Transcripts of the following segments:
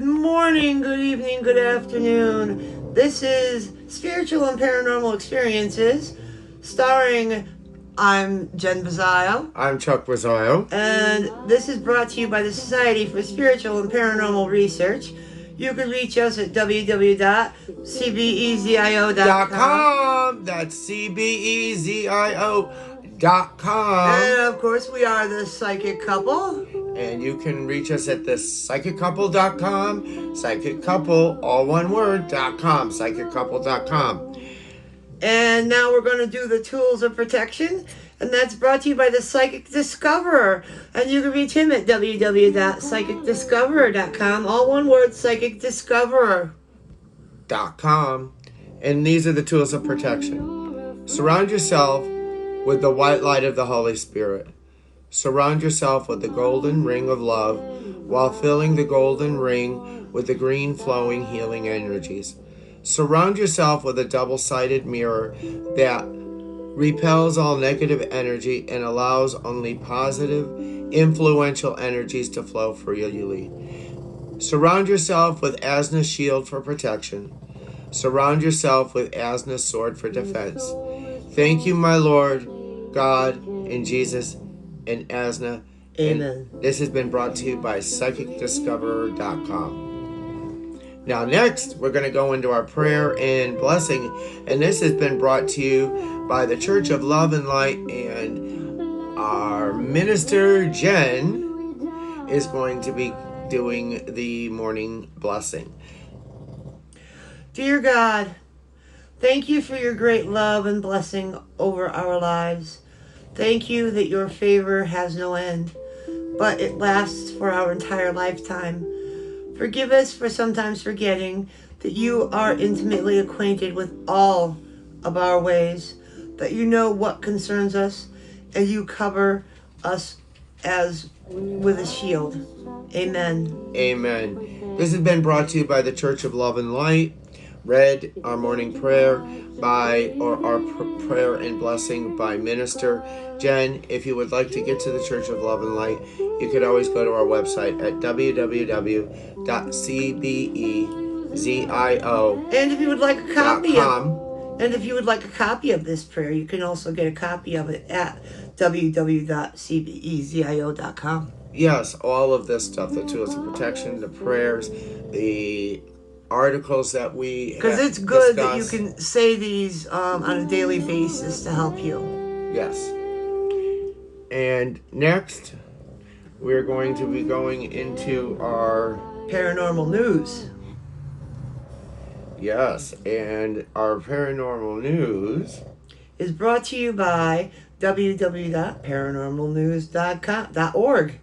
morning, good evening, good afternoon. This is Spiritual and Paranormal Experiences, starring I'm Cbezio. I'm Cbezio. And this is brought to you by the Society for Spiritual and Paranormal Research. You can reach us at www.cbezio.com. That's Cbezio.com. And of course, we are the Psychic Couple. And you can reach us at the psychiccouple.com. Psychic Couple, all one word, .com. Psychiccouple.com. And now we're going to do the tools of protection. And that's brought to you by the Psychic Discoverer. And you can reach him at www.psychicdiscoverer.com. All one word, psychicdiscoverer.com. And these are the tools of protection. Surround yourself with the white light of the Holy Spirit. Surround yourself with the golden ring of love while filling the golden ring with the green flowing healing energies. Surround yourself with a double-sided mirror that repels all negative energy and allows only positive, influential energies to flow freely. Surround yourself with Asna's shield for protection. Surround yourself with Asna's sword for defense. Thank you, my Lord, God, and Jesus, and Asna. Amen. And this has been brought to you by PsychicDiscoverer.com. Now next, we're going to go into our prayer and blessing, and this has been brought to you by the Church of Love and Light, and our minister, Jen, is going to be doing the morning blessing. Dear God, thank you for your great love and blessing over our lives. Thank you that your favor has no end, but it lasts for our entire lifetime. Forgive us for sometimes forgetting that you are intimately acquainted with all of our ways, that you know what concerns us, and you cover us as with a shield. Amen. Amen. This has been brought to you by the Church of Love and Light. Read our morning prayer our prayer and blessing by Minister Jen. If you would like to get to the Church of Love and Light, you could always go to our website at www.cbezio.com. And if you would like a copy of this prayer, you can also get a copy of it at www.cbezio.com. Yes, all of this stuff, the tools of protection, the prayers, the articles that we because it's good discuss. That you can say these on a daily basis to help you. Yes. And next, we're going to be going into our paranormal news. Yes, and our paranormal news is brought to you by www.paranormalnews.org.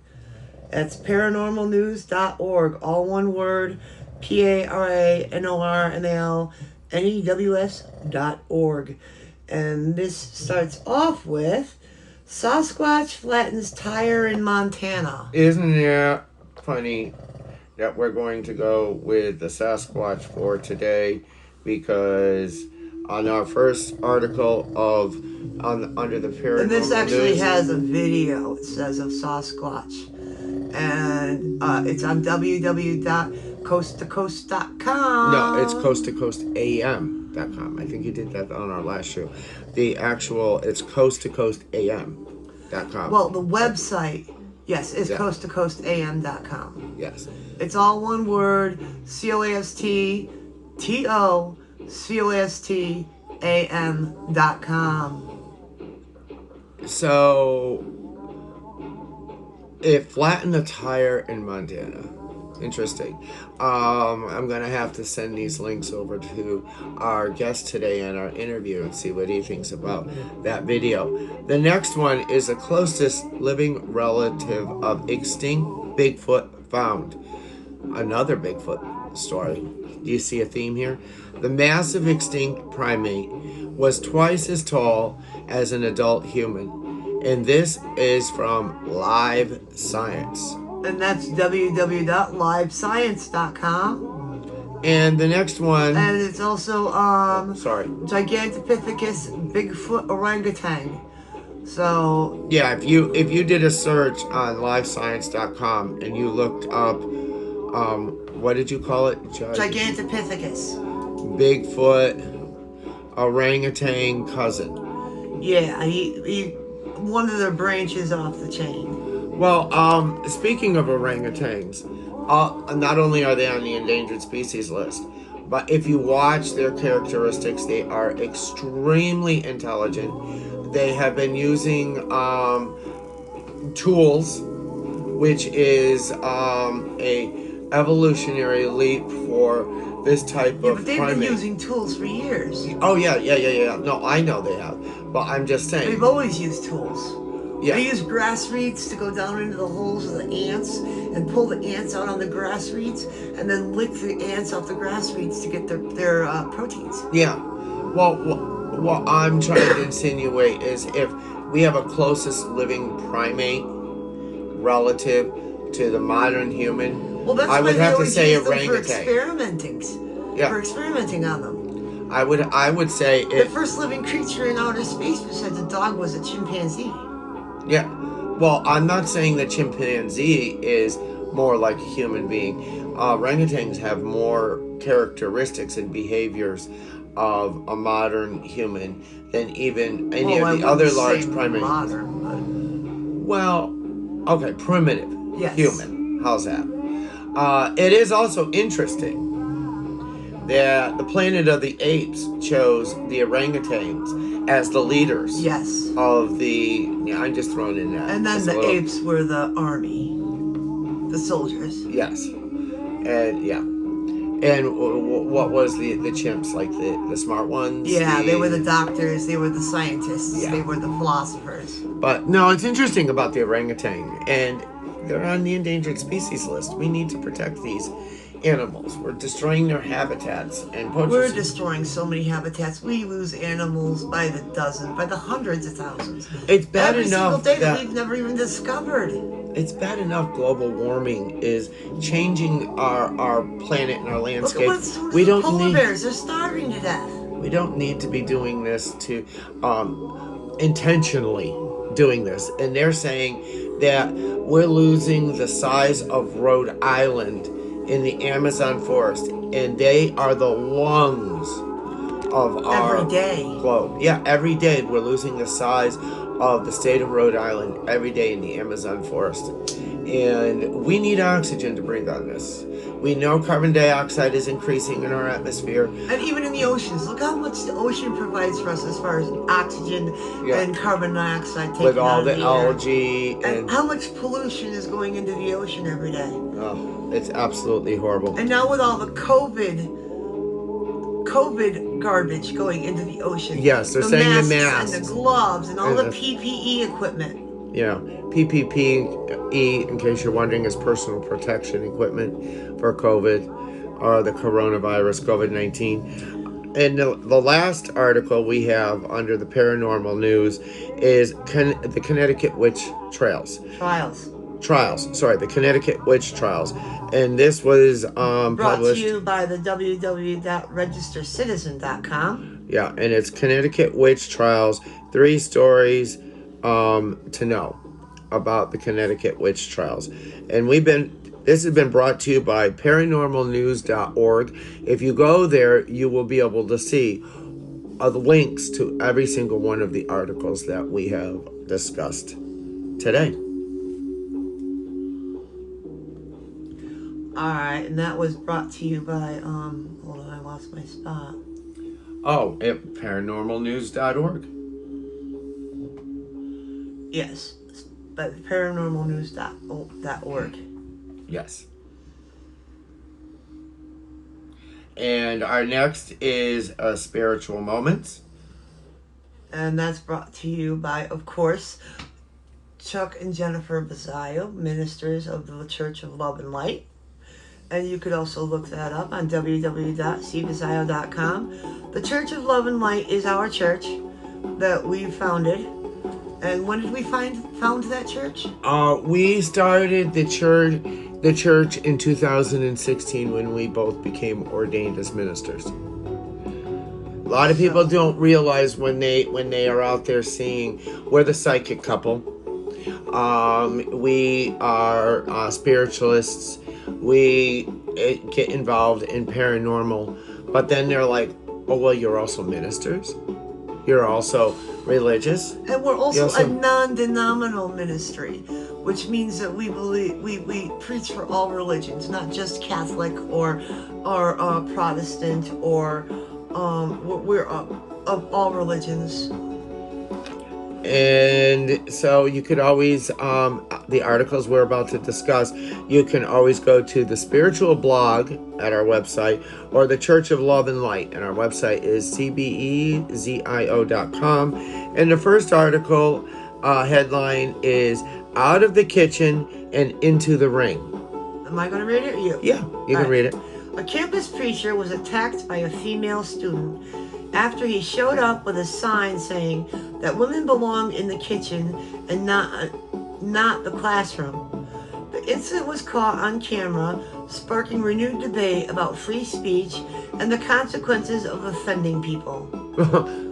That's paranormalnews.org, all one word, paranormalnews.org. And this starts off with Sasquatch flattens tire in Montana. Isn't that funny that we're going to go with the Sasquatch for today? Because on our first article under the paranormal and this actually news, has a video, it says, of Sasquatch. And it's on www.coasttocoast.com. No, it's coasttocoastam.com. I think you did that on our last show. The actual, it's coasttocoastam.com. Well, the website, yes, is coasttocoastam.com. Yes. It's all one word, COSTTOCOSTAM.com. So, it flattened the tire in Montana. Interesting. I'm going to have to send these links over to our guest today in our interview and see what he thinks about that video. The next one is the closest living relative of extinct Bigfoot found. Another Bigfoot story. Do you see a theme here? The massive extinct primate was twice as tall as an adult human. And this is from Live Science. And that's www.livescience.com. And the next one... And it's also Gigantopithecus Bigfoot Orangutan. So... Yeah, if you did a search on livescience.com and you looked up what did you call it? Gigantopithecus. Bigfoot, orangutan cousin. Yeah, he one of the branches off the chain. Well, speaking of orangutans, not only are they on the endangered species list, but if you watch their characteristics, they are extremely intelligent. They have been using tools, which is a evolutionary leap for this type Yeah, of but they've primate. been using tools for years. Oh yeah. No, I know they have, but I'm just saying. They've always used tools. Yeah. They use grass reeds to go down into the holes of the ants and pull the ants out on the grass reeds, and then lick the ants off the grass reeds to get their proteins. Yeah. Well, what I'm trying to insinuate is if we have a closest living primate relative to the modern human, Well, that's I why would they have to always say use them for orangutan. Yeah. For experimenting on them. I would say The first living creature in outer space besides a dog was a chimpanzee. Yeah. Well, I'm not saying that chimpanzee is more like a human being. Orangutans have more characteristics and behaviors of a modern human than even any of the other large primates. Modern, Well, okay, primitive. Yes. Human. How's that? It is also interesting that the Planet of the Apes chose the orangutans as the leaders. Yes. Of the, I'm just throwing in that. And then the apes were the army, the soldiers. Yes, and yeah, and what was the chimps, like the smart ones? Yeah, they were the doctors. They were the scientists. Yeah. They were the philosophers. But no, it's interesting about the orangutan, and they're on the endangered species list. We need to protect these animals. We're destroying their habitats and poaching. We're destroying so many habitats. We lose animals by the dozen, by the hundreds of thousands. It's bad Every enough single day that we've never even discovered. It's bad enough global warming is changing our planet and our landscape. Look at what's doing to polar bears. They're starving to death. We don't need to be doing this to intentionally doing this. And they're saying that we're losing the size of Rhode Island in the Amazon forest, and they are the lungs of our globe. Yeah, every day we're losing the size of the state of Rhode Island every day in the Amazon forest. And we need oxygen to breathe on this. We know carbon dioxide is increasing in our atmosphere. And even in the oceans. Look how much the ocean provides for us as far as oxygen and carbon dioxide taken with all out the of the algae. And how much pollution is going into the ocean every day. Oh, it's absolutely horrible. And now with all the COVID garbage going into the ocean. Yes, they're saying the masks. And the gloves and all the PPE equipment. Yeah, PPE, in case you're wondering, is personal protection equipment for COVID or the coronavirus, COVID-19. And the last article we have under the paranormal news is the Connecticut witch trials. The Connecticut witch trials. And this was brought published to you by the www.registercitizen.com. Yeah, and it's Connecticut witch trials, 3 stories to know about the Connecticut witch trials. And this has been brought to you by paranormalnews.org. If you go there, you will be able to see the links to every single one of the articles that we have discussed today. All right, and that was brought to you by hold on, I lost my spot. Oh, at paranormalnews.org. Yes, but paranormalnews.org. Yes. And our next is Spiritual Moments. And that's brought to you by, of course, Chuck and Jennifer Cbezio, ministers of the Church of Love and Light. And you could also look that up on www.Cbezio.com. The Church of Love and Light is our church that we founded. And when did we found that church? We started the church in 2016 when we both became ordained as ministers. A lot of people don't realize when they are out there seeing we're the psychic couple. We are spiritualists. We get involved in paranormal, but then they're like, oh, well, you're also ministers. You're also religious. And we're also a non-denominational ministry, which means that we believe we preach for all religions, not just Catholic or Protestant or we're of all religions. And so you could always, the articles we're about to discuss, you can always go to the spiritual blog at our website or the Church of Love and Light. And our website is Cbezio.com. And the first article headline is Out of the Kitchen and Into the Ring. Am I going to read it or you? Yeah, you can read it. A campus preacher was attacked by a female student after he showed up with a sign saying that women belong in the kitchen and not the classroom. The incident was caught on camera, sparking renewed debate about free speech and the consequences of offending people.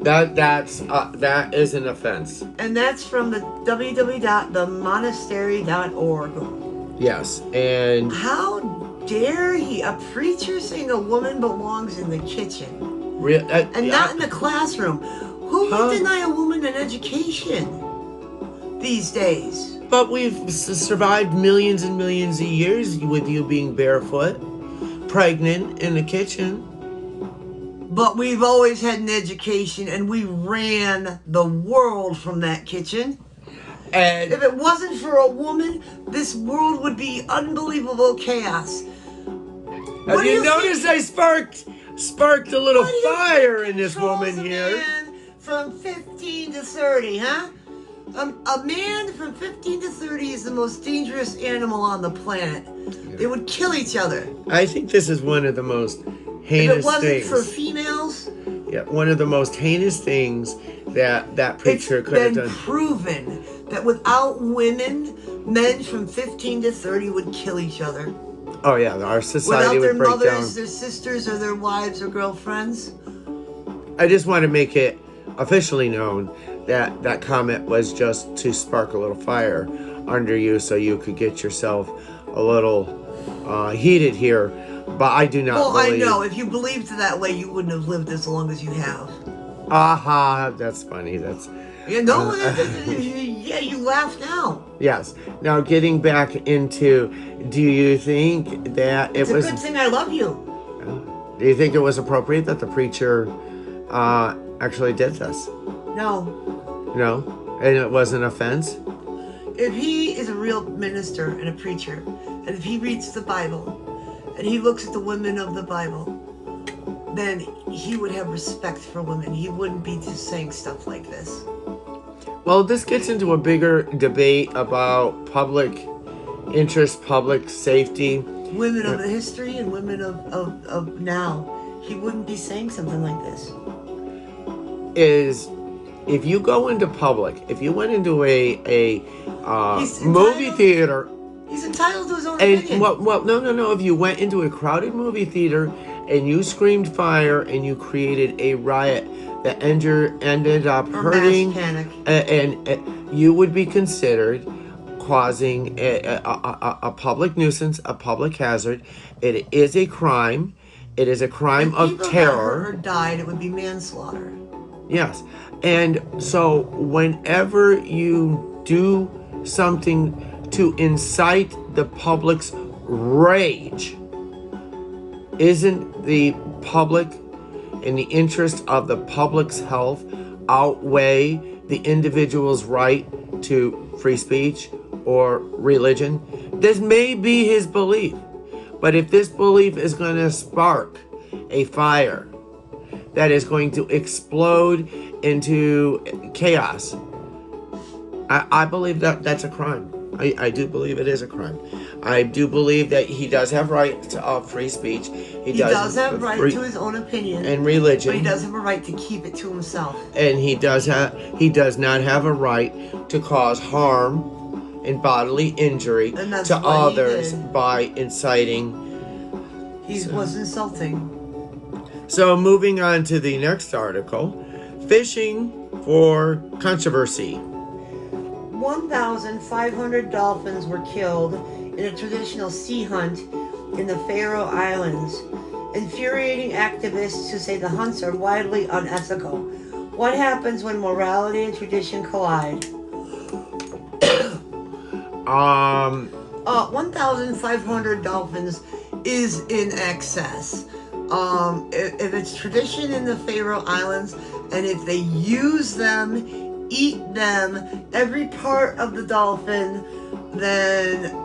that is an offense. And that's from the www.themonastery.org. Yes, and how dare he? A preacher saying a woman belongs in the kitchen. And not in the classroom. Who would deny a woman an education these days? But we've survived millions and millions of years with you being barefoot, pregnant, in the kitchen. But we've always had an education, and we ran the world from that kitchen. And if it wasn't for a woman, this world would be unbelievable chaos. Have you noticed I sparked a little fire in this woman here? Man from 15 to 30, huh? A man from 15 to 30 is the most dangerous animal on the planet. Yeah. They would kill each other. I think this is one of the most heinous things. If it wasn't for females? Yeah, one of the most heinous things that preacher could have done. It's been proven that without women, men from 15 to 30 would kill each other. Oh yeah, our society would break down. Without their mothers, their sisters, or their wives or girlfriends. I just want to make it officially known that that comment was just to spark a little fire under you so you could get yourself a little heated here. But I do not believe... I know. If you believed that way, you wouldn't have lived as long as you have. Aha, that's funny. That's... You know, yeah, you laugh now. Yes. Now, getting back into, do you think that it's a good thing I love you. Do you think it was appropriate that the preacher actually did this? No. No? And it was an offense? If he is a real minister and a preacher, and if he reads the Bible, and he looks at the women of the Bible, then he would have respect for women. He wouldn't be just saying stuff like this. Well, this gets into a bigger debate about public interest, public safety. Women of the history and women of now. He wouldn't be saying something like this. If you go into public, if you went into a movie theater... He's entitled to his own opinion. Well, no. If you went into a crowded movie theater and you screamed fire and you created a riot that ended up hurting, mass panic, and you would be considered causing a public nuisance, a public hazard. It is a crime. It is a crime of terror. If people died, it would be manslaughter. Yes, and so whenever you do something to incite the public's rage, isn't the public and the interest of the public's health outweigh the individual's right to free speech or religion? This may be his belief, but if this belief is going to spark a fire that is going to explode into chaos, I believe that that's a crime. I do believe it is a crime. I do believe that he does have right to free speech. He does have right to his own opinion and religion. But he does have a right to keep it to himself. And he does not have a right to cause harm and bodily injury to others by inciting. He was insulting. So moving on to the next article, fishing for controversy. 1,500 dolphins were killed in a traditional sea hunt in the Faroe Islands. Infuriating activists who say the hunts are widely unethical. What happens when morality and tradition collide? 1,500 dolphins is in excess. If it's tradition in the Faroe Islands, and if they use them, eat them, every part of the dolphin, then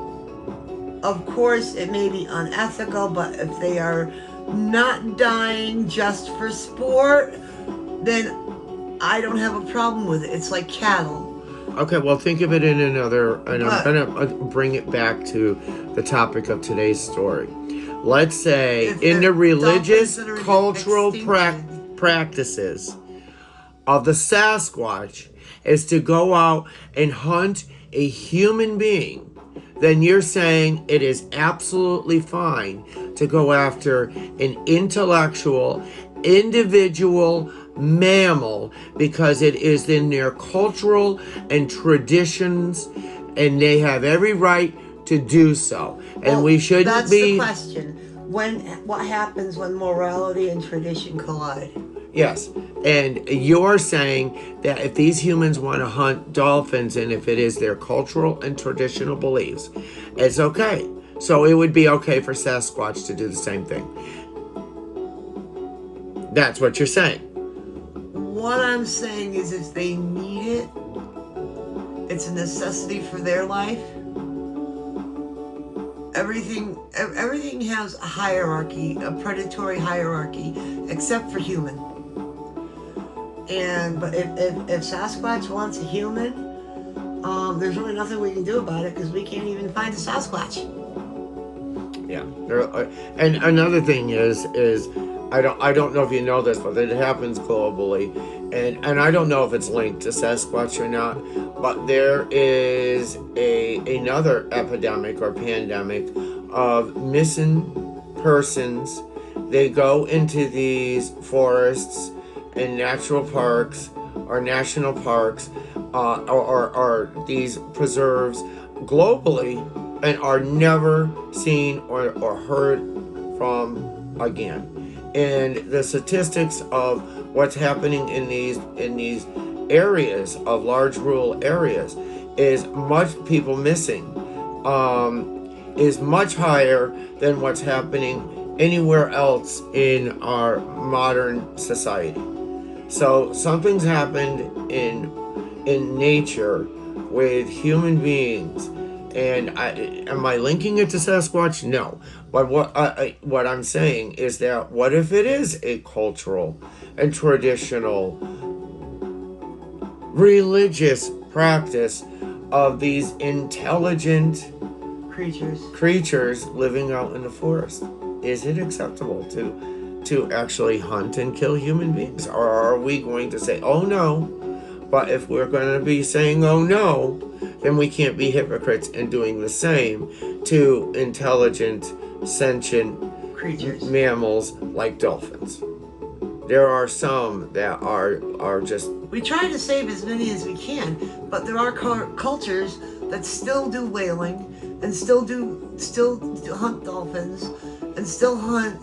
of course it may be unethical. But if they are not dying just for sport, then I don't have a problem with it. It's like cattle. Okay, well, think of it in another, and I'm going to bring it back to the topic of today's story. Let's say in the religious, cultural practices of the Sasquatch is to go out and hunt a human being, then you're saying it is absolutely fine to go after an intellectual, individual mammal because it is in their cultural and traditions, and they have every right to do so. And we shouldn't that's be... That's the question. What happens when morality and tradition collide? Yes, and you're saying that if these humans want to hunt dolphins, and if it is their cultural and traditional beliefs, it's okay. So it would be okay for Sasquatch to do the same thing. That's what you're saying. What I'm saying is if they need it, it's a necessity for their life. Everything has a hierarchy, a predatory hierarchy, except for human. But if Sasquatch wants a human, there's really nothing we can do about it because we can't even find a Sasquatch. Yeah, and another thing is I don't know if you know this, but it happens globally, and I don't know if it's linked to Sasquatch or not, but there is another epidemic or pandemic of missing persons. They go into these forests and natural parks or national parks or these preserves globally and are never seen or heard from again. And the statistics of what's happening in these areas of large rural areas is much people missing is much higher than what's happening anywhere else in our modern society. So something's happened in nature with human beings. And am I linking it to Sasquatch? No. But what I'm saying is that what if it is a cultural and traditional religious practice of these intelligent creatures living out in the forest? Is it acceptable to actually hunt and kill human beings? Or are we going to say, oh no? But if we're going to be saying, oh no, then we can't be hypocrites in doing the same to intelligent, sentient creatures, mammals like dolphins. There are some that are just... We try to save as many as we can, but there are cultures that still do whaling and still hunt dolphins and still hunt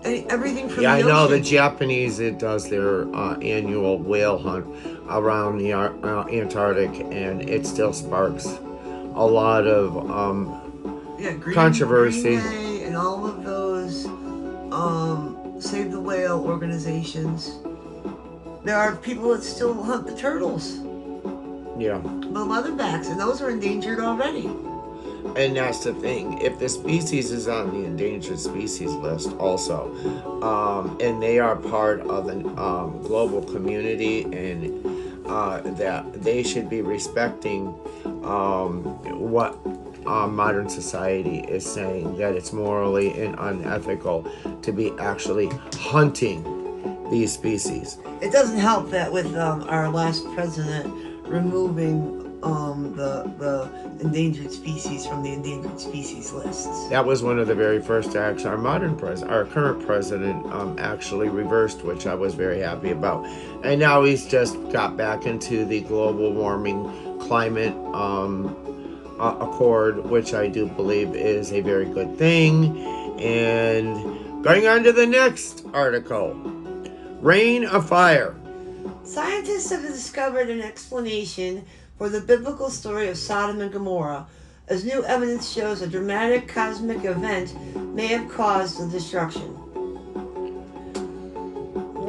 everything from the ocean. Yeah, I know the Japanese, it does their annual whale hunt around the Antarctic, and it still sparks a lot of controversy. Green and all of those Save the Whale organizations. There are people that still hunt the turtles. Yeah. The leatherbacks, and those are endangered already. And that's the thing. If the species is on the endangered species list also, and they are part of the global community, and that they should be respecting what modern society is saying, that it's morally and unethical to be actually hunting these species. It doesn't help that with our last president removing the endangered species from the endangered species lists. That was one of the very first acts our current president actually reversed, which I was very happy about. And now he's just got back into the global warming climate accord, which I do believe is a very good thing. And going on to the next article. Rain of fire. Scientists have discovered an explanation for the biblical story of Sodom and Gomorrah, as new evidence shows a dramatic cosmic event may have caused the destruction.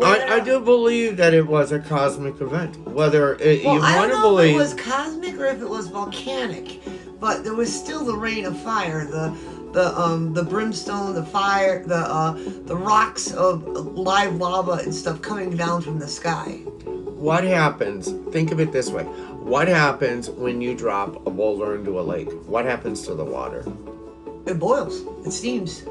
I do believe that it was a cosmic event. Whether you want to believe, I don't know if it was cosmic or if it was volcanic, but there was still the rain of fire, the brimstone, the fire, the rocks of live lava and stuff coming down from the sky. What happens? Think of it this way: what happens when you drop a boulder into a lake? What happens to the water? It boils. It steams.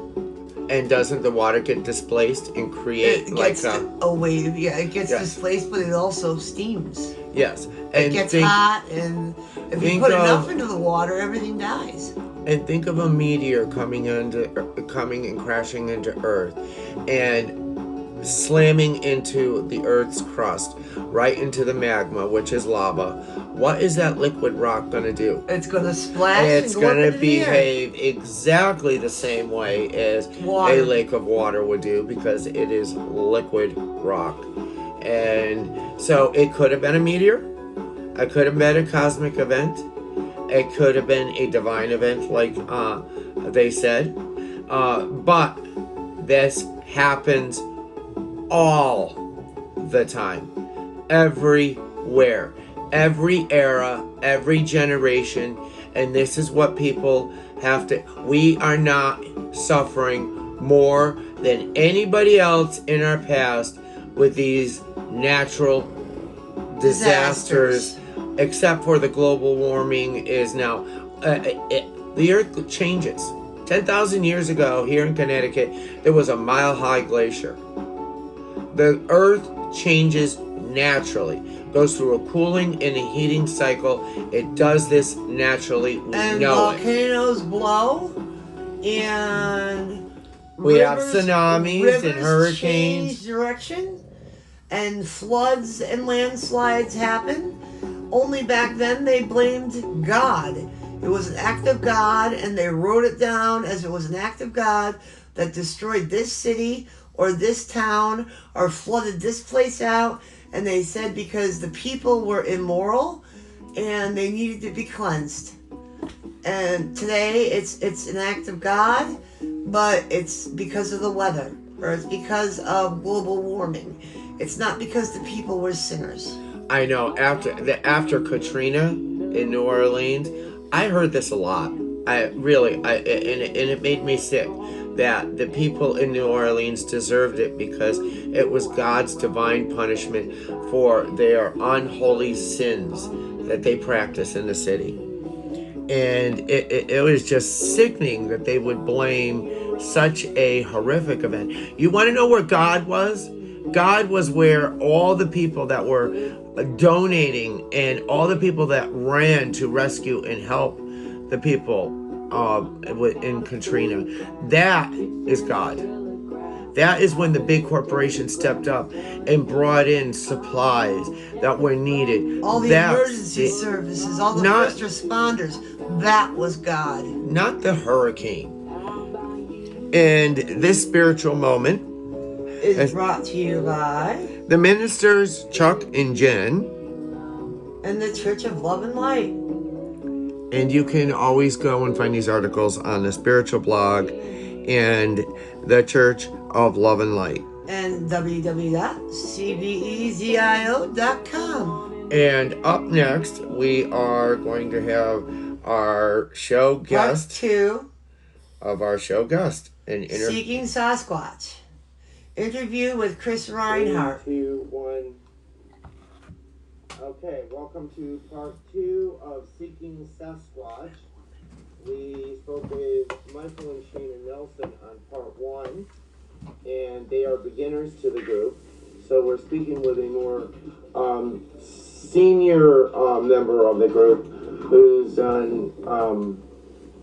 And doesn't the water get displaced and create a wave? Yeah, it gets displaced, but it also steams. Yes, and it gets hot, and if you put enough into the water, everything dies. And think of a meteor coming and crashing into Earth, and slamming into the Earth's crust, right into the magma, which is lava. What is that liquid rock going to do? It's going to splash. It's going to behave exactly the same way as a lake of water would do, because it is liquid rock. And so it could have been a meteor. It could have been a cosmic event. It could have been a divine event, like they said. But this happens all the time, everywhere. Every era, every generation, and this is what people have to. We are not suffering more than anybody else in our past with these natural disasters, except for the global warming is now. The earth changes. 10,000 years ago, here in Connecticut, there was a mile-high glacier. The earth changes naturally. Goes through a cooling and a heating cycle. It does this naturally. And volcanoes blow, and we have tsunamis and hurricanes. Change direction, and floods and landslides happen. Only back then they blamed God. It was an act of God, and they wrote it down as it was an act of God that destroyed this city or this town or flooded this place out. And they said because the people were immoral and they needed to be cleansed. And today it's an act of God, but it's because of the weather, or it's because of global warming. It's not because the people were sinners. I know. After Katrina in New Orleans, I heard this a lot. And it made me sick that the people in New Orleans deserved it because it was God's divine punishment for their unholy sins that they practice in the city. And it was just sickening that they would blame such a horrific event. You want to know where God was? God was where all the people that were donating and all the people that ran to rescue and help the people in Katrina. That is God. That is when the big corporations stepped up and brought in supplies that were needed. All the emergency services, all the first responders. That was God. Not the hurricane. And this spiritual moment is brought to you by the ministers Chuck and Jen and the Church of Love and Light. And you can always go and find these articles on the spiritual blog and the Church of Love and Light. And www.Cbezio.com. And up next, we are going to have our show guest. Part 2 of our show guest. Seeking Sasquatch. Interview with Chris Reinhardt. 3, 2, 1. Okay, welcome to part 2 of Seeking Sasquatch. We spoke with Michael and Shana Nelson on part 1, and they are beginners to the group. So we're speaking with a more senior member of the group who's been around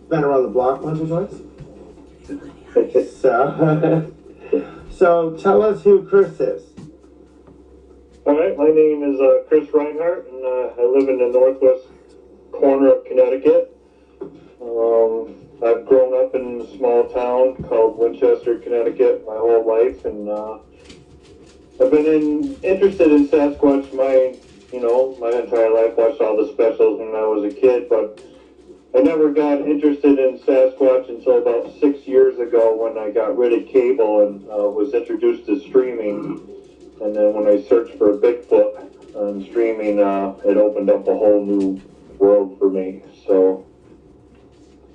the block once or twice. So tell us who Chris is. All right, my name is Chris Reinhardt, and I live in the northwest corner of Connecticut. I've grown up in a small town called Winchester, Connecticut my whole life, and I've been interested in Sasquatch my entire life. Watched all the specials when I was a kid, but I never got interested in Sasquatch until about 6 years ago when I got rid of cable and was introduced to streaming. And then when I searched for Bigfoot on streaming, it opened up a whole new world for me. So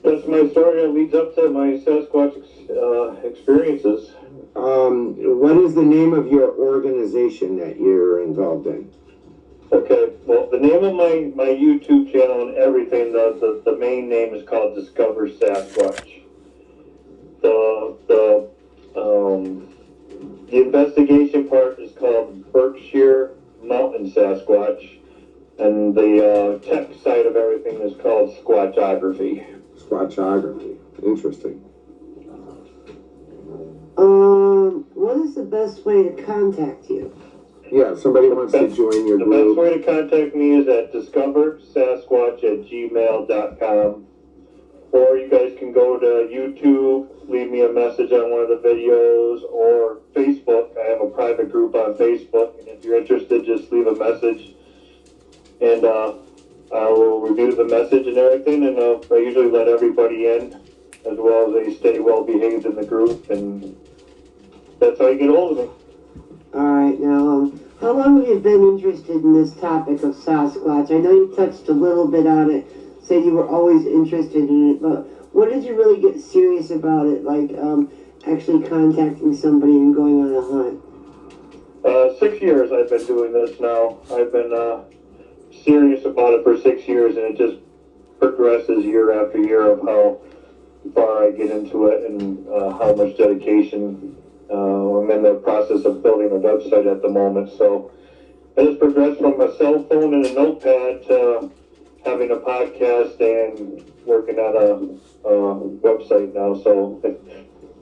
that's my story that leads up to my Sasquatch experiences. What is the name of your organization that you're involved in? Okay, well, the name of my YouTube channel and everything, the main name is called Discover Sasquatch. The investigation part is called Berkshire Mountain Sasquatch, and the tech side of everything is called Squatchography. Squatchography. Interesting. What is the best way to contact you? Yeah, if somebody wants to join your The group. best way to contact me is at discoversasquatch@gmail.com. Or you guys can go to YouTube, leave me a message on one of the videos, or Facebook. I have a private group on Facebook, and if you're interested, just leave a message, and I will review the message and everything, and I usually let everybody in, as well as they stay well behaved in the group, and that's how you get hold of me. Alright, now, how long have you been interested in this topic of Sasquatch? I know you touched a little bit on it, said you were always interested in it, but what did you really get serious about it, like actually contacting somebody and going on a hunt? 6 years I've been doing this now. I've been serious about it for 6 years, and it just progresses year after year of how far I get into it and how much dedication. I'm in the process of building a website at the moment, so I just progressed from a cell phone and a notepad to having a podcast and working on a website now. So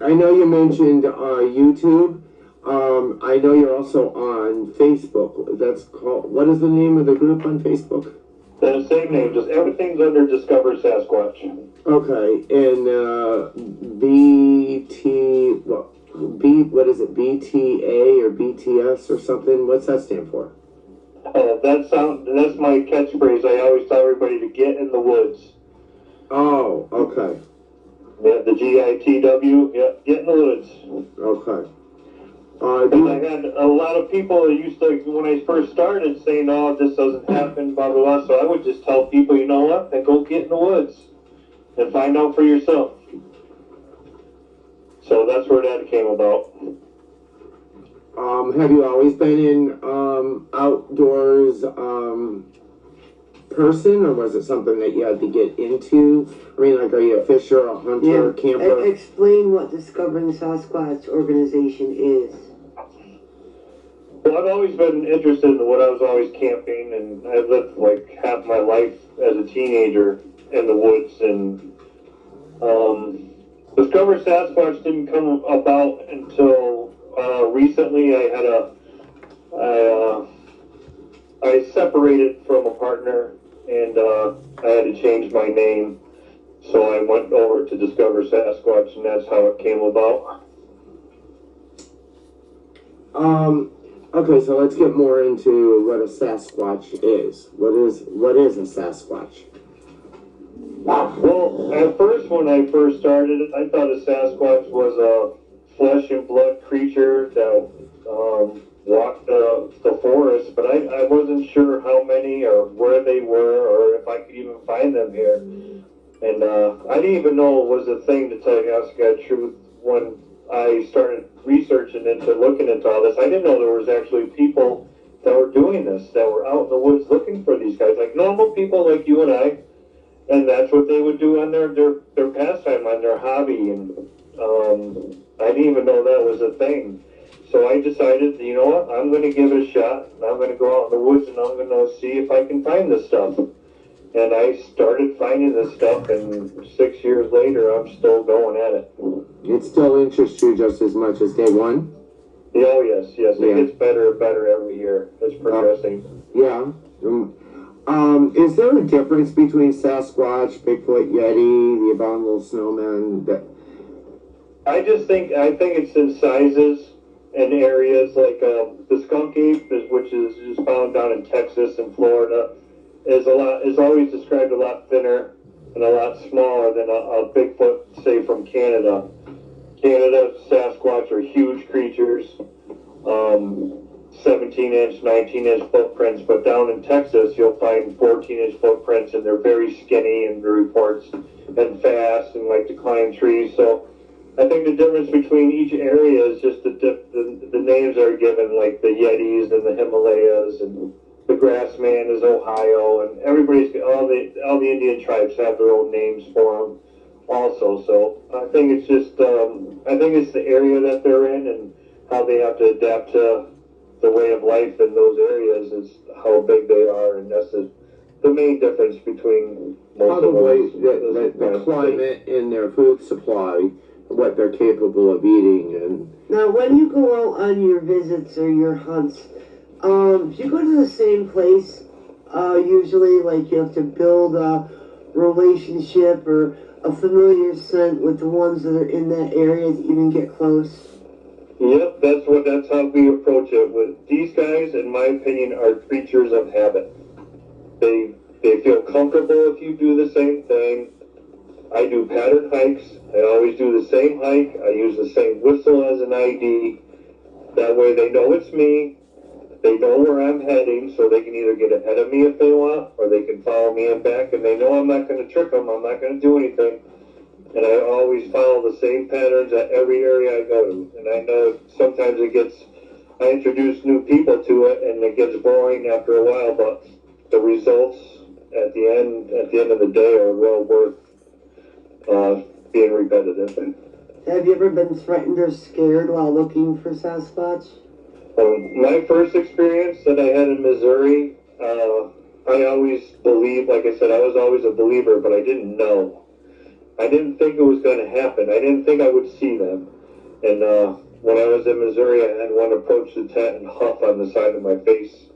I know you mentioned YouTube. I know you're also on Facebook. That's called, what is the name of the group on Facebook? the same name, just everything's under Discover Sasquatch. Okay, and what is it, BTA or BTS or something? What's that stand for? That's my catchphrase. I always tell everybody to get in the woods. Oh, okay. Yeah, the GITW. Yeah, get in the woods. Okay. And I had a lot of people that used to, when I first started, saying, "Oh, this doesn't happen," blah blah blah. So I would just tell people, you know what? Then go get in the woods and find out for yourself. So that's where that came about. Have you always been in outdoors person, or was it something that you had to get into? I mean, like, are you a fisher, a hunter, a camper? Explain what Discovering Sasquatch organization is. Well, I've always been interested in what I was always camping, and I lived like half my life as a teenager in the woods, and Discover Sasquatch didn't come about until recently. I separated from a partner, and I had to change my name, so I went over to Discover Sasquatch, and that's how it came about. Okay, so let's get more into what a Sasquatch is. What is a Sasquatch? Well, at first, when I first started, I thought a Sasquatch was a flesh and blood creature that walked the forest, but I wasn't sure how many or where they were or if I could even find them here. And I didn't even know it was a thing, to tell you the truth. When I started researching into looking into all this, I didn't know there was actually people that were doing this, that were out in the woods looking for these guys, like normal people like you and I. And that's what they would do on their pastime, on their hobby. And I didn't even know that was a thing. So I decided, you know what, I'm going to give it a shot. I'm going to go out in the woods and I'm going to see if I can find this stuff. And I started finding this stuff, and 6 years later, I'm still going at it. It still interests you just as much as day one? Oh, yes. It gets better and better every year. It's progressing. Yeah. Is there a difference between Sasquatch, Bigfoot, Yeti, the abominable snowman? I think it's in sizes and areas like the skunk ape, which is just found down in Texas and Florida, is always described a lot thinner and a lot smaller than a Bigfoot, say from Canada. Canada Sasquatch are huge creatures, 17-inch, 19-inch footprints, but down in Texas you'll find 14-inch footprints, and they're very skinny and the reports and fast and like to climb trees. So I think the difference between each area is just the names are given, like the Yetis and the Himalayas, and the Grassman is Ohio, and all the Indian tribes have their own names for them also. So I think it's just I think it's the area that they're in and how they have to adapt to the way of life in those areas is how big they are, and that's the main difference between most probably of those. The climate and their food supply, what they're capable of eating. And now, when you go out on your visits or your hunts, do you go to the same place? Usually, like you have to build a relationship or a familiar scent with the ones that are in that area to even get close. Yep, that's how we approach it. With these guys, in my opinion, are creatures of habit. They feel comfortable if you do the same thing. I do pattern hikes. I always do the same hike. I use the same whistle as an ID. That way they know it's me. They know where I'm heading, so they can either get ahead of me if they want, or they can follow me in back, and they know I'm not going to trick them. I'm not going to do anything. And I always follow the same patterns at every area I go to. And I know sometimes I introduce new people to it, and it gets boring after a while, but the results at the end of the day are well worth being repetitive. Have you ever been threatened or scared while looking for Sasquatch? My first experience that I had in Missouri, I always believed, like I said, I was always a believer, but I didn't know. I didn't think it was going to happen. I didn't think I would see them. And when I was in Missouri, I had one approach the tent and huff on the side of my face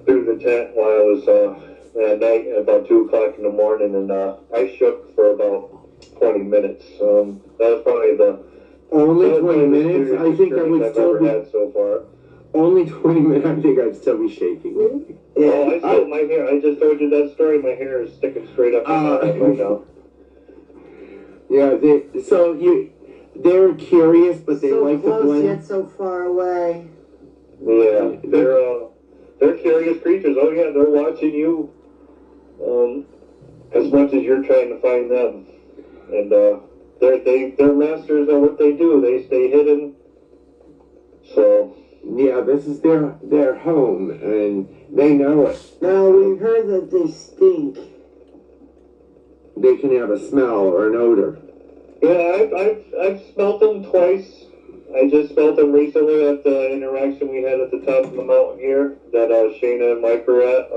through the tent while I was at night at about 2 o'clock in the morning, and I shook for about 20 minutes. That was probably the only 20 minutes. I think I would I've still ever had so far. Only 20 minutes. I think I'd still be shaking. Yeah. Oh, my hair. I just told you that story. My hair is sticking straight up my head right now. Yeah. They're curious, but they so like to blend. So blend. close yet so far away. Yeah, they're curious creatures. Oh yeah, they're watching you as much as you're trying to find them, and they're masters at what they do. They stay hidden. So yeah, this is their home, and they know it. Now we've heard that they stink. They can have a smell or an odor. Yeah, I've smelt them twice. I just smelt them recently at the interaction we had at the top of the mountain here that Shayna and Mike were at.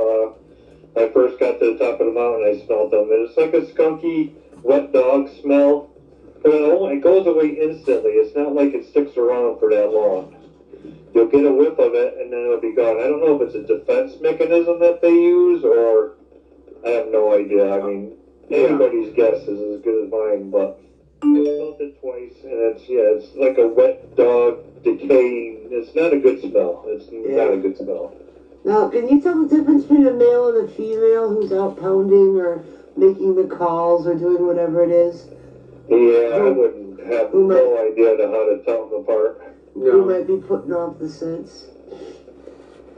I first got to the top of the mountain, I smelled them. It's like a skunky, wet dog smell, but it goes away instantly. It's not like it sticks around for that long. You'll get a whiff of it, and then it'll be gone. I don't know if it's a defense mechanism that they use, or I have no idea. I mean, anybody's guess is as good as mine, but I smelled it twice, and it's like a wet dog decaying. It's not a good smell. It's not a good smell. Now, can you tell the difference between a male and a female who's out pounding or making the calls or doing whatever it is? Yeah, I wouldn't have no idea how to tell them apart. No. Who might be putting off the scents?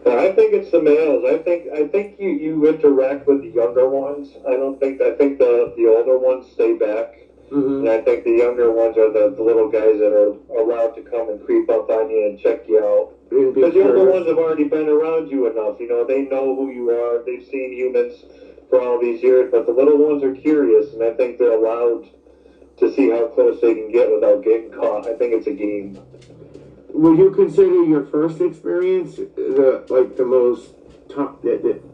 I think it's the males. I think you interact with the younger ones. I think the older ones stay back. Mm-hmm. And I think the younger ones are the little guys that are allowed to come and creep up on you and check you out. Because the older ones have already been around you enough. You know, they know who you are. They've seen humans for all these years. But the little ones are curious, and I think they're allowed to see how close they can get without getting caught. I think it's a game. Would you consider your first experience the most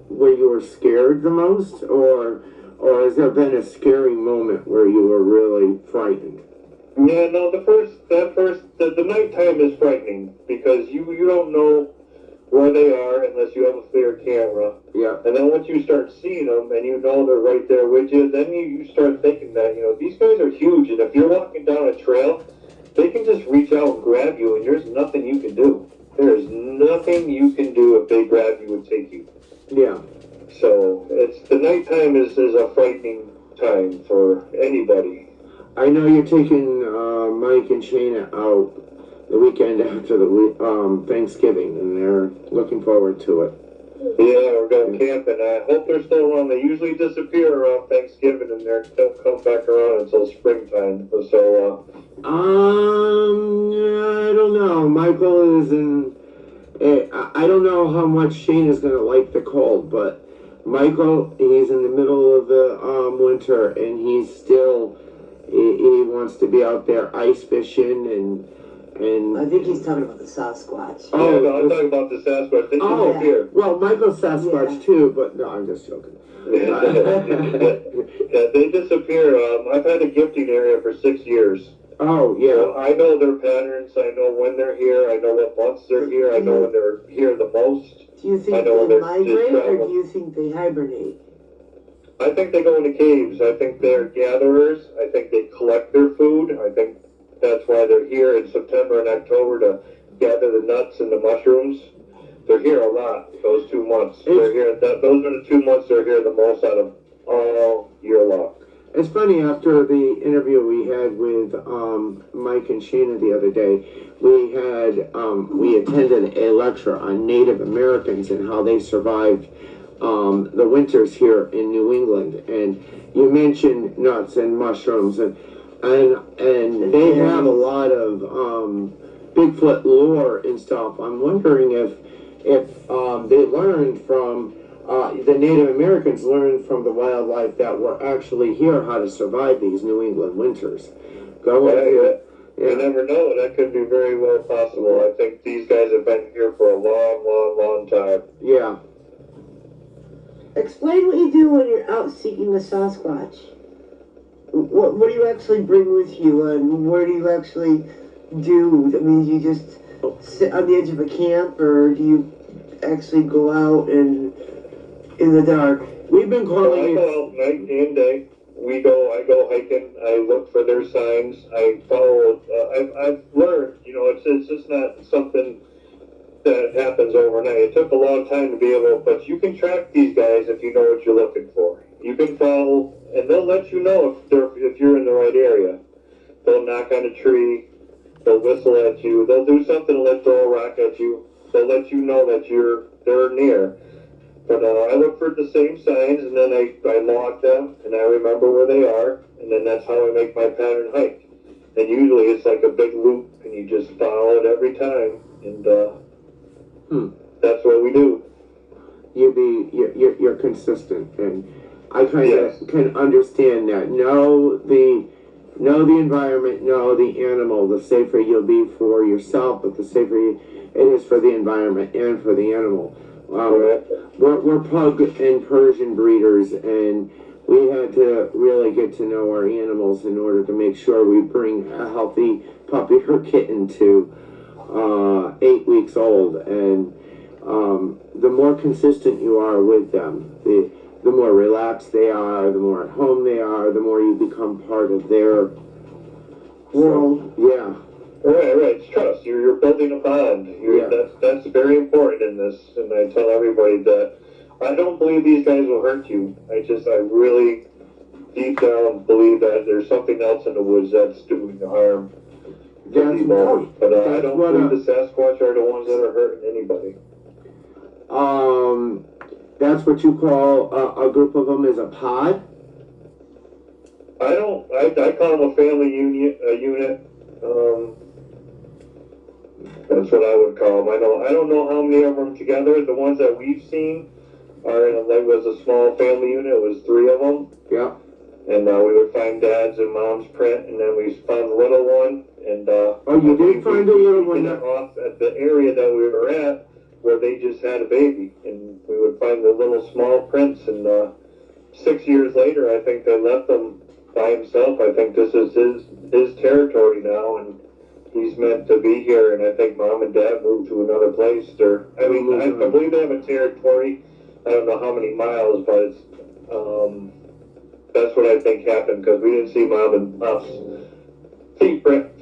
where you were scared the most, or has there been a scary moment where you were really frightened? Yeah, no, the nighttime is frightening because you don't know where they are unless you have a clear camera. Yeah. And then once you start seeing them and you know they're right there with you, then you start thinking that, these guys are huge, and if you're walking down a trail, they can just reach out and grab you, and there's nothing you can do. There's nothing you can do if they grab you and take you. Yeah. So the nighttime is a frightening time for anybody. I know you're taking Mike and Shayna out the weekend after the Thanksgiving, and they're looking forward to it. Yeah, we're going camping. I hope they're still around. They usually disappear around Thanksgiving, and they don't come back around until springtime. So, I don't know. Michael is in. I don't know how much Shayna's gonna like the cold, but Michael, he's in the middle of the winter, and he's still. He wants to be out there ice fishing and. I think he's talking about the Sasquatch. oh, yeah, no, I'm talking about the Sasquatch. They disappear. Well, Michael's Sasquatch too, but no, I'm just joking. Yeah, they disappear. I've had a gifting area for 6 years. Oh, yeah. So I know their patterns. I know when they're here. I know what months they're here. I know when they're here the most. Do you think they migrate or do you think they hibernate? I think they go into caves. I think they're gatherers. I think they collect their food. I think that's why they're here in September and October to gather the nuts and the mushrooms. They're here a lot, those 2 months. They're here. Those are the 2 months they're here the most out of all year long. It's funny, after the interview we had with Mike and Shayna the other day, we attended a lecture on Native Americans and how they survived the winters here in New England. And you mentioned nuts and mushrooms, and they have a lot of Bigfoot lore and stuff. I'm wondering if they learned from the Native Americans learned from the wildlife that were actually here how to survive these New England winters. You never know. That could be very well possible. I think these guys have been here for a long, long, long time. Yeah. Explain what you do when you're out seeking a Sasquatch. What do you actually bring with you, and what do you actually do? I mean, do you just sit on the edge of a camp, or do you actually go out and in the dark? We've been calling I go out night and day. I go hiking. I look for their signs. I follow. I've learned. It's just not something that happens overnight. It took a long time to be able, but you can track these guys if you know what you're looking for. You can follow, and they'll let you know if you're in the right area. They'll knock on a tree. They'll whistle at you. They'll do something to throw a rock at you. They'll let you know that they're near. But I look for the same signs, and then I log them, and I remember where they are, and then that's how I make my pattern hike. And usually it's like a big loop, and you just follow it every time, and that's what we do. You're consistent, and I kind of can understand that. Know the environment, know the animal. The safer you'll be for yourself, but the safer it is for the environment and for the animal. We're pug and Persian breeders, and we had to really get to know our animals in order to make sure we bring a healthy puppy or kitten to 8 weeks old. And the more consistent you are with them, the more relaxed they are, the more at home they are, the more you become part of their world. Yeah. Right. It's trust. You're building a bond. That's very important in this. And I tell everybody that I don't believe these guys will hurt you. I really deep down believe that there's something else in the woods that's doing the harm. But I don't believe the Sasquatch are the ones that are hurting anybody. That's what you call a group of them is a pod? I call them a family unit. That's what I would call them. I don't know how many of them together. The ones that we've seen are was a small family unit. It was 3 of them. Yeah. And we would find dad's and mom's print, and then we found the little one. And you did find a little one off at the area that we were at, where they just had a baby, and we would find the little small prints. And 6 years later, I think they left them by himself. I think this is his territory now, and he's meant to be here, and I think mom and dad moved to another place. I believe they have a territory. I don't know how many miles, but it's, that's what I think happened, because we didn't see mom and pop's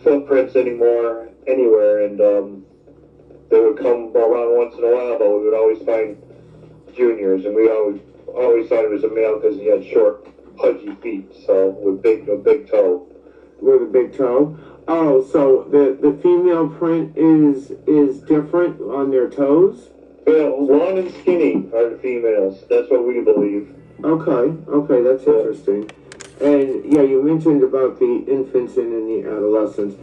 footprints anymore anywhere, and they would come around once in a while, but we would always find juniors, and we always thought it was a male because he had short, pudgy feet, so with a big toe. With a big toe? Oh, so the female print is different on their toes? Yeah, long and skinny are the females. That's what we believe. Okay, that's interesting. And yeah, you mentioned about the infants and in the adolescents.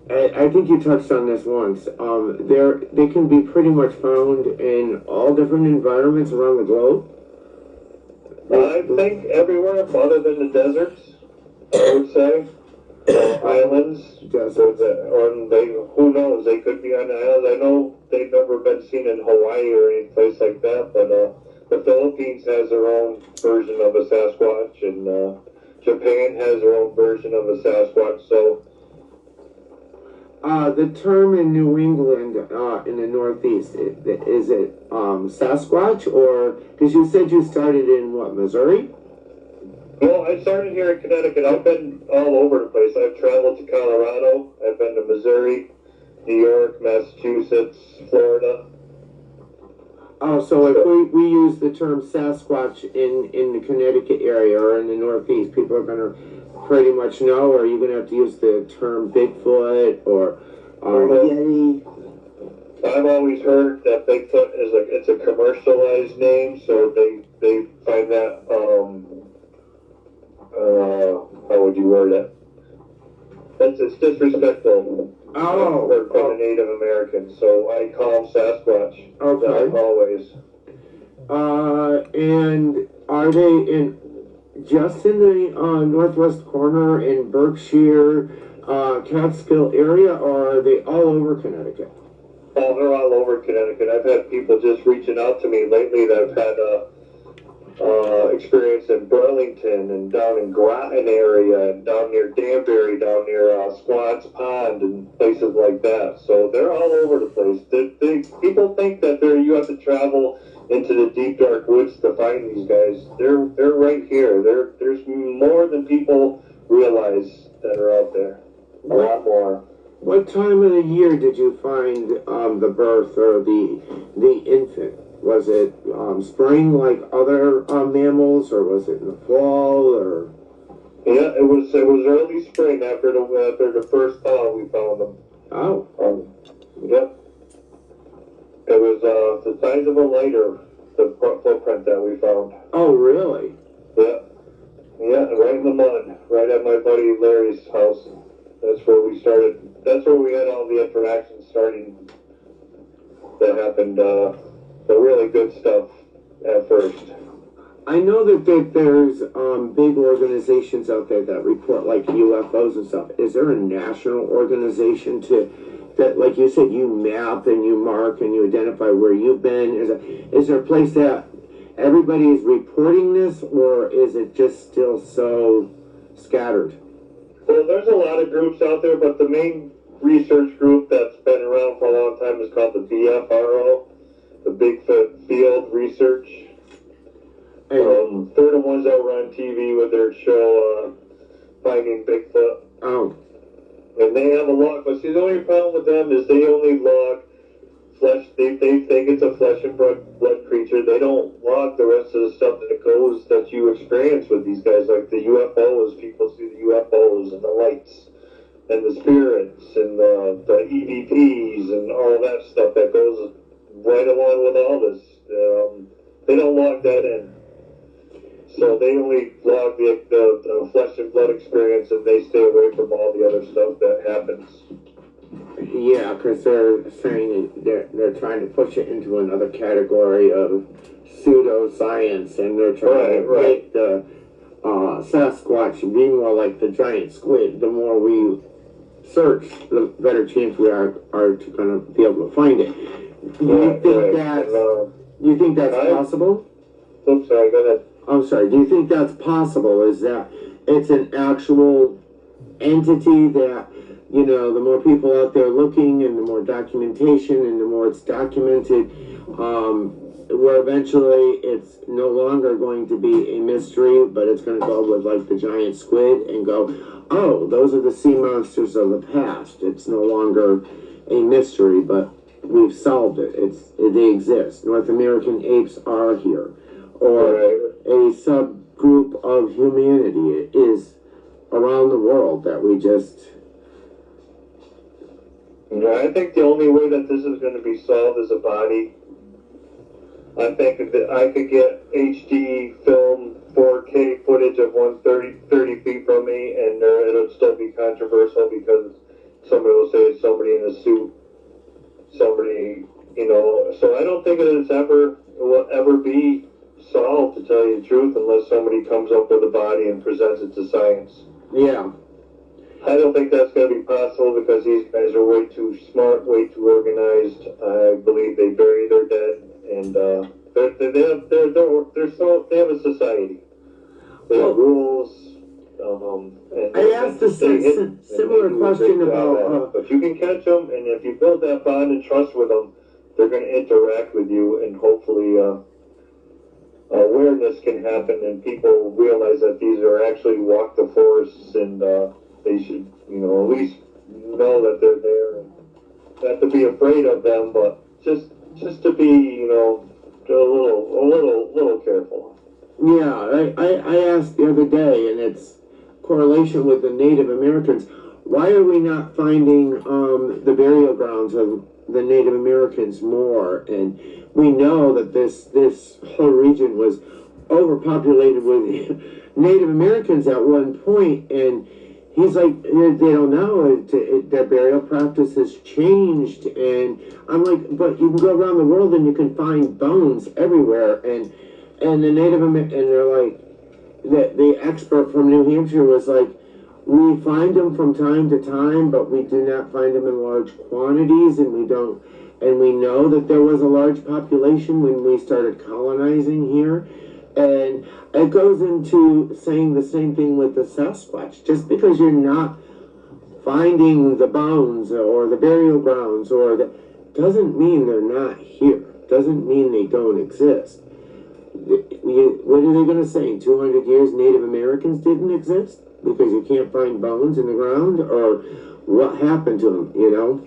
I think you touched on this once. They can be pretty much found in all different environments around the globe. I think everywhere other than the deserts, I would say. Islands. Deserts. Who knows? They could be on the islands. I know they've never been seen in Hawaii or any place like that, but the Philippines has their own version of a Sasquatch, and Japan has their own version of a Sasquatch, so... The term in New England, in the Northeast, is it Sasquatch, or... Because you said you started in, what, Missouri? Well, I started here in Connecticut. I've been all over the place. I've traveled to Colorado. I've been to Missouri, New York, Massachusetts, Florida. Oh, so if we use the term Sasquatch in the Connecticut area or in the Northeast, people are going to pretty much know, or are you going to have to use the term Bigfoot or Yeti? I've always heard that Bigfoot it's a commercialized name, so they find that, how would you word it? It's disrespectful. For the Native Americans, so I call them Sasquatch. Okay. Always. And are they just in the northwest corner in Berkshire, Catskill area, or are they all over Connecticut? Oh, they're all over Connecticut. I've had people just reaching out to me lately that have had experience in Burlington and down in Groton area and down near Danbury, down near Squat's Pond and places like that. So they're all over the place. People think that you have to travel into the deep dark woods to find these guys. They're right here. There's more than people realize that are out there. A lot more. What time of the year did you find the birth or the infant? Was it spring like other mammals, or was it in the fall, or? Yeah, it was early spring after the first thaw we found them. Oh. Yep. It was the size of a lighter, the footprint that we found. Oh, really? Yeah. Yeah, right in the mud, right at my buddy Larry's house. That's where we started. That's where we had all the interactions starting that happened. The really good stuff at first. I know that there's big organizations out there that report like UFOs and stuff. Is there a national organization that, like you said, you map and you mark and you identify where you've been? Is there a place that everybody is reporting this, or is it just still so scattered? Well, there's a lot of groups out there, but the main research group that's been around for a long time is called the BFRO. The Bigfoot Field Research. They're the ones that were on TV with their show, Finding Bigfoot. Oh. And they have a log, but see, the only problem with them is they only log flesh. They think it's a flesh and blood creature. They don't log the rest of the stuff that you experience with these guys, like the UFOs. People see the UFOs and the lights and the spirits and the EVPs and all that stuff that goes right along with all this. They don't log that in. So they only log the flesh and blood experience, and they stay away from all the other stuff that happens. Yeah, because they're saying they're trying to push it into another category of pseudoscience, and they're trying to make the Sasquatch be more like the giant squid. The more we search, the better chance we are to kind of be able to find it. Do you think that's possible? Oops, sorry, go ahead. I'm sorry, do you think that's possible? Is that it's an actual entity that you know, the more people out there looking and the more documentation and the more it's documented, where eventually it's no longer going to be a mystery, but it's going to go with like the giant squid and go, oh, those are the sea monsters of the past. It's no longer a mystery, but we've solved it. They exist. North American apes are here. Or a subgroup of humanity is around the world that we just... Yeah, I think the only way that this is going to be solved is a body. I think that I could get HD film 4K footage of 30 feet from me, and it'll still be controversial because somebody will say it's somebody in a suit. Somebody, you know, so I don't think that it will ever be solved, to tell you the truth, unless somebody comes up with a body and presents it to science. Yeah. I don't think that's going to be possible because these guys are way too smart, way too organized. I believe they bury their dead, and they have a society. They have rules. And I asked a similar question about... But you can catch them, and if you build that bond and trust with them, they're going to interact with you, and hopefully awareness can happen, and people realize that these are actually walk the forests, and they should, you know, at least know that they're there, and not to be afraid of them, but just to be, you know, a little careful. Yeah, I asked the other day, and it's correlation with the Native Americans. Why are we not finding the burial grounds of the Native Americans more? And we know that this whole region was overpopulated with Native Americans at one point, and he's like, they don't know, their burial practice has changed. And I'm like, but you can go around the world and you can find bones everywhere, and the Native Americans, and they're like, the expert from New Hampshire was like, we find them from time to time, but we do not find them in large quantities, and we know that there was a large population when we started colonizing here. And it goes into saying the same thing with the Sasquatch. Just because you're not finding the bones or the burial grounds doesn't mean they're not here. Doesn't mean they don't exist. What are they going to say? In 200 years, Native Americans didn't exist because you can't find bones in the ground? Or what happened to them, you know?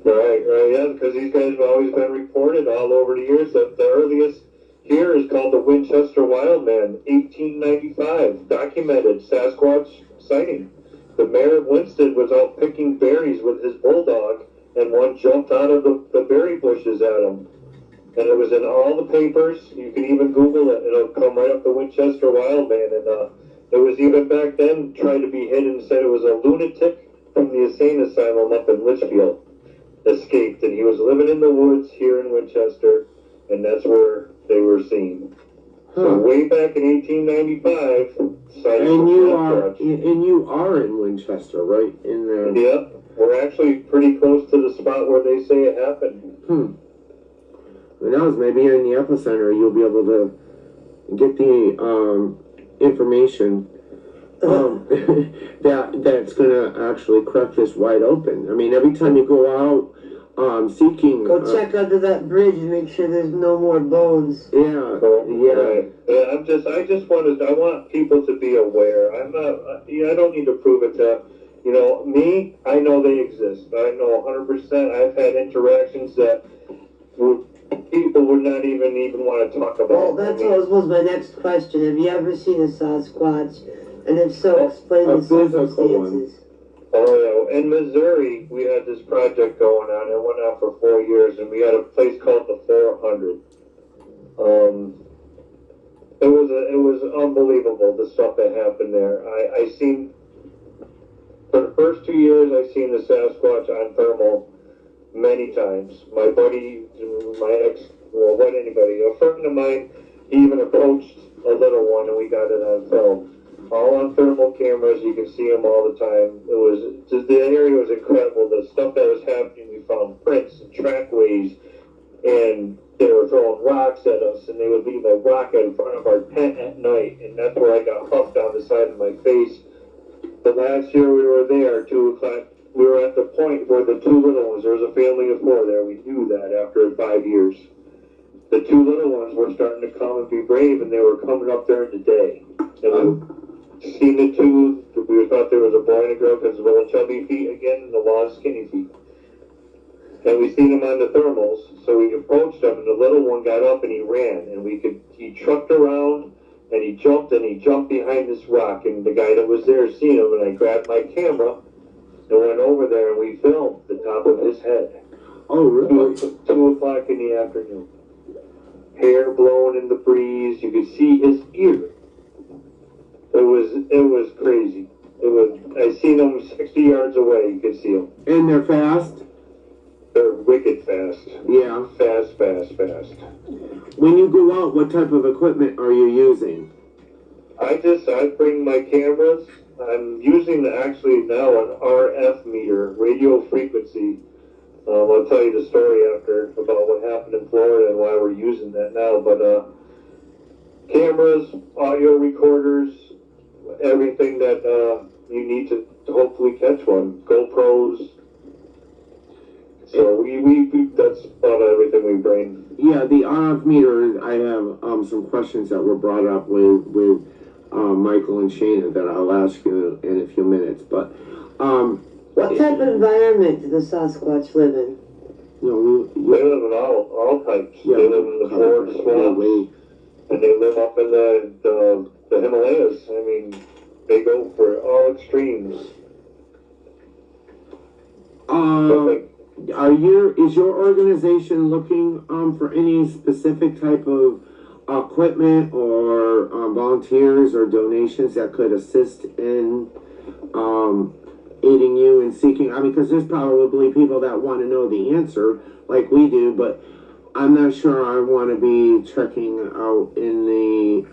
Right, yeah, because these guys have always been reported all over the years. That the earliest here is called the Winchester Wildman, 1895, documented Sasquatch sighting. The mayor of Winston was out picking berries with his bulldog, and one jumped out of the berry bushes at him. And it was in all the papers. You can even Google it. It'll come right up the Winchester Wildman. And it was even back then tried to be hidden. Said it was a lunatic from the insane asylum up in Litchfield. Escaped. And he was living in the woods here in Winchester. And that's where they were seen. So way back in 1895, and you are in Winchester, right? In there. Yeah. We're actually pretty close to the spot where they say it happened. Who knows, maybe in the epicenter you'll be able to get the information that's going to actually crack this wide open. I mean, every time you go out seeking... Go check under that bridge and make sure there's no more bones. Yeah. Right. Yeah, I want people to be aware. I don't need to prove it to, you know, me, I know they exist. I know 100%. I've had interactions that people would not even want to talk about. Well, that's was my next question. Have you ever seen a Sasquatch? And if so, explain the circumstances. Oh, yeah. In Missouri, we had this project going on. It went on for 4 years, and we had a place called the 400. It was unbelievable, the stuff that happened there. I seen, for the first 2 years, I seen the Sasquatch on thermal many times. My buddy, my ex, well, what anybody, a friend of mine, he even approached a little one, and we got it on film. All on thermal cameras, you can see them all the time. It was just, the area was incredible. The stuff that was happening, we found prints and trackways, and they were throwing rocks at us, and they would leave a rock in front of our tent at night, and that's where I got huffed on the side of my face. The last year we were there, 2 o'clock we were at the point where the two little ones, there was a family of four there, we knew that after 5 years. The two little ones were starting to come and be brave, and they were coming up during the day. And we seen the two, we thought there was a boy and a girl because of little chubby feet again and the long skinny feet. And we seen them on the thermals, so we approached them, and the little one got up and he ran, and he trucked around, and he jumped behind this rock, and the guy that was there seen him, and I grabbed my camera and went over there, and we filmed the top of his head. Oh, really? 2 o'clock in the afternoon. Hair blowing in the breeze, you could see his ear. It was crazy. I seen them 60 yards away, you could see them. And they're fast? They're wicked fast. Yeah. Fast. When you go out, what type of equipment are you using? I bring my cameras. I'm using actually now an RF meter, radio frequency. I'll tell you the story after about what happened in Florida and why we're using that now. But cameras, audio recorders, everything that you need to hopefully catch one. GoPros. So that's about everything we bring. Yeah, the RF meter, I have some questions that were brought up with Michael and Shana that I'll ask you in a few minutes. But what type of environment do the Sasquatch live in? They live in all types. Yeah, they live in the forest swamps, and they live up in the Himalayas. I mean, they go for all extremes. Is your organization looking for any specific type of equipment or volunteers or donations that could assist in aiding you in seeking? I mean, because there's probably people that want to know the answer like we do, but I'm not sure I want to be trekking out in the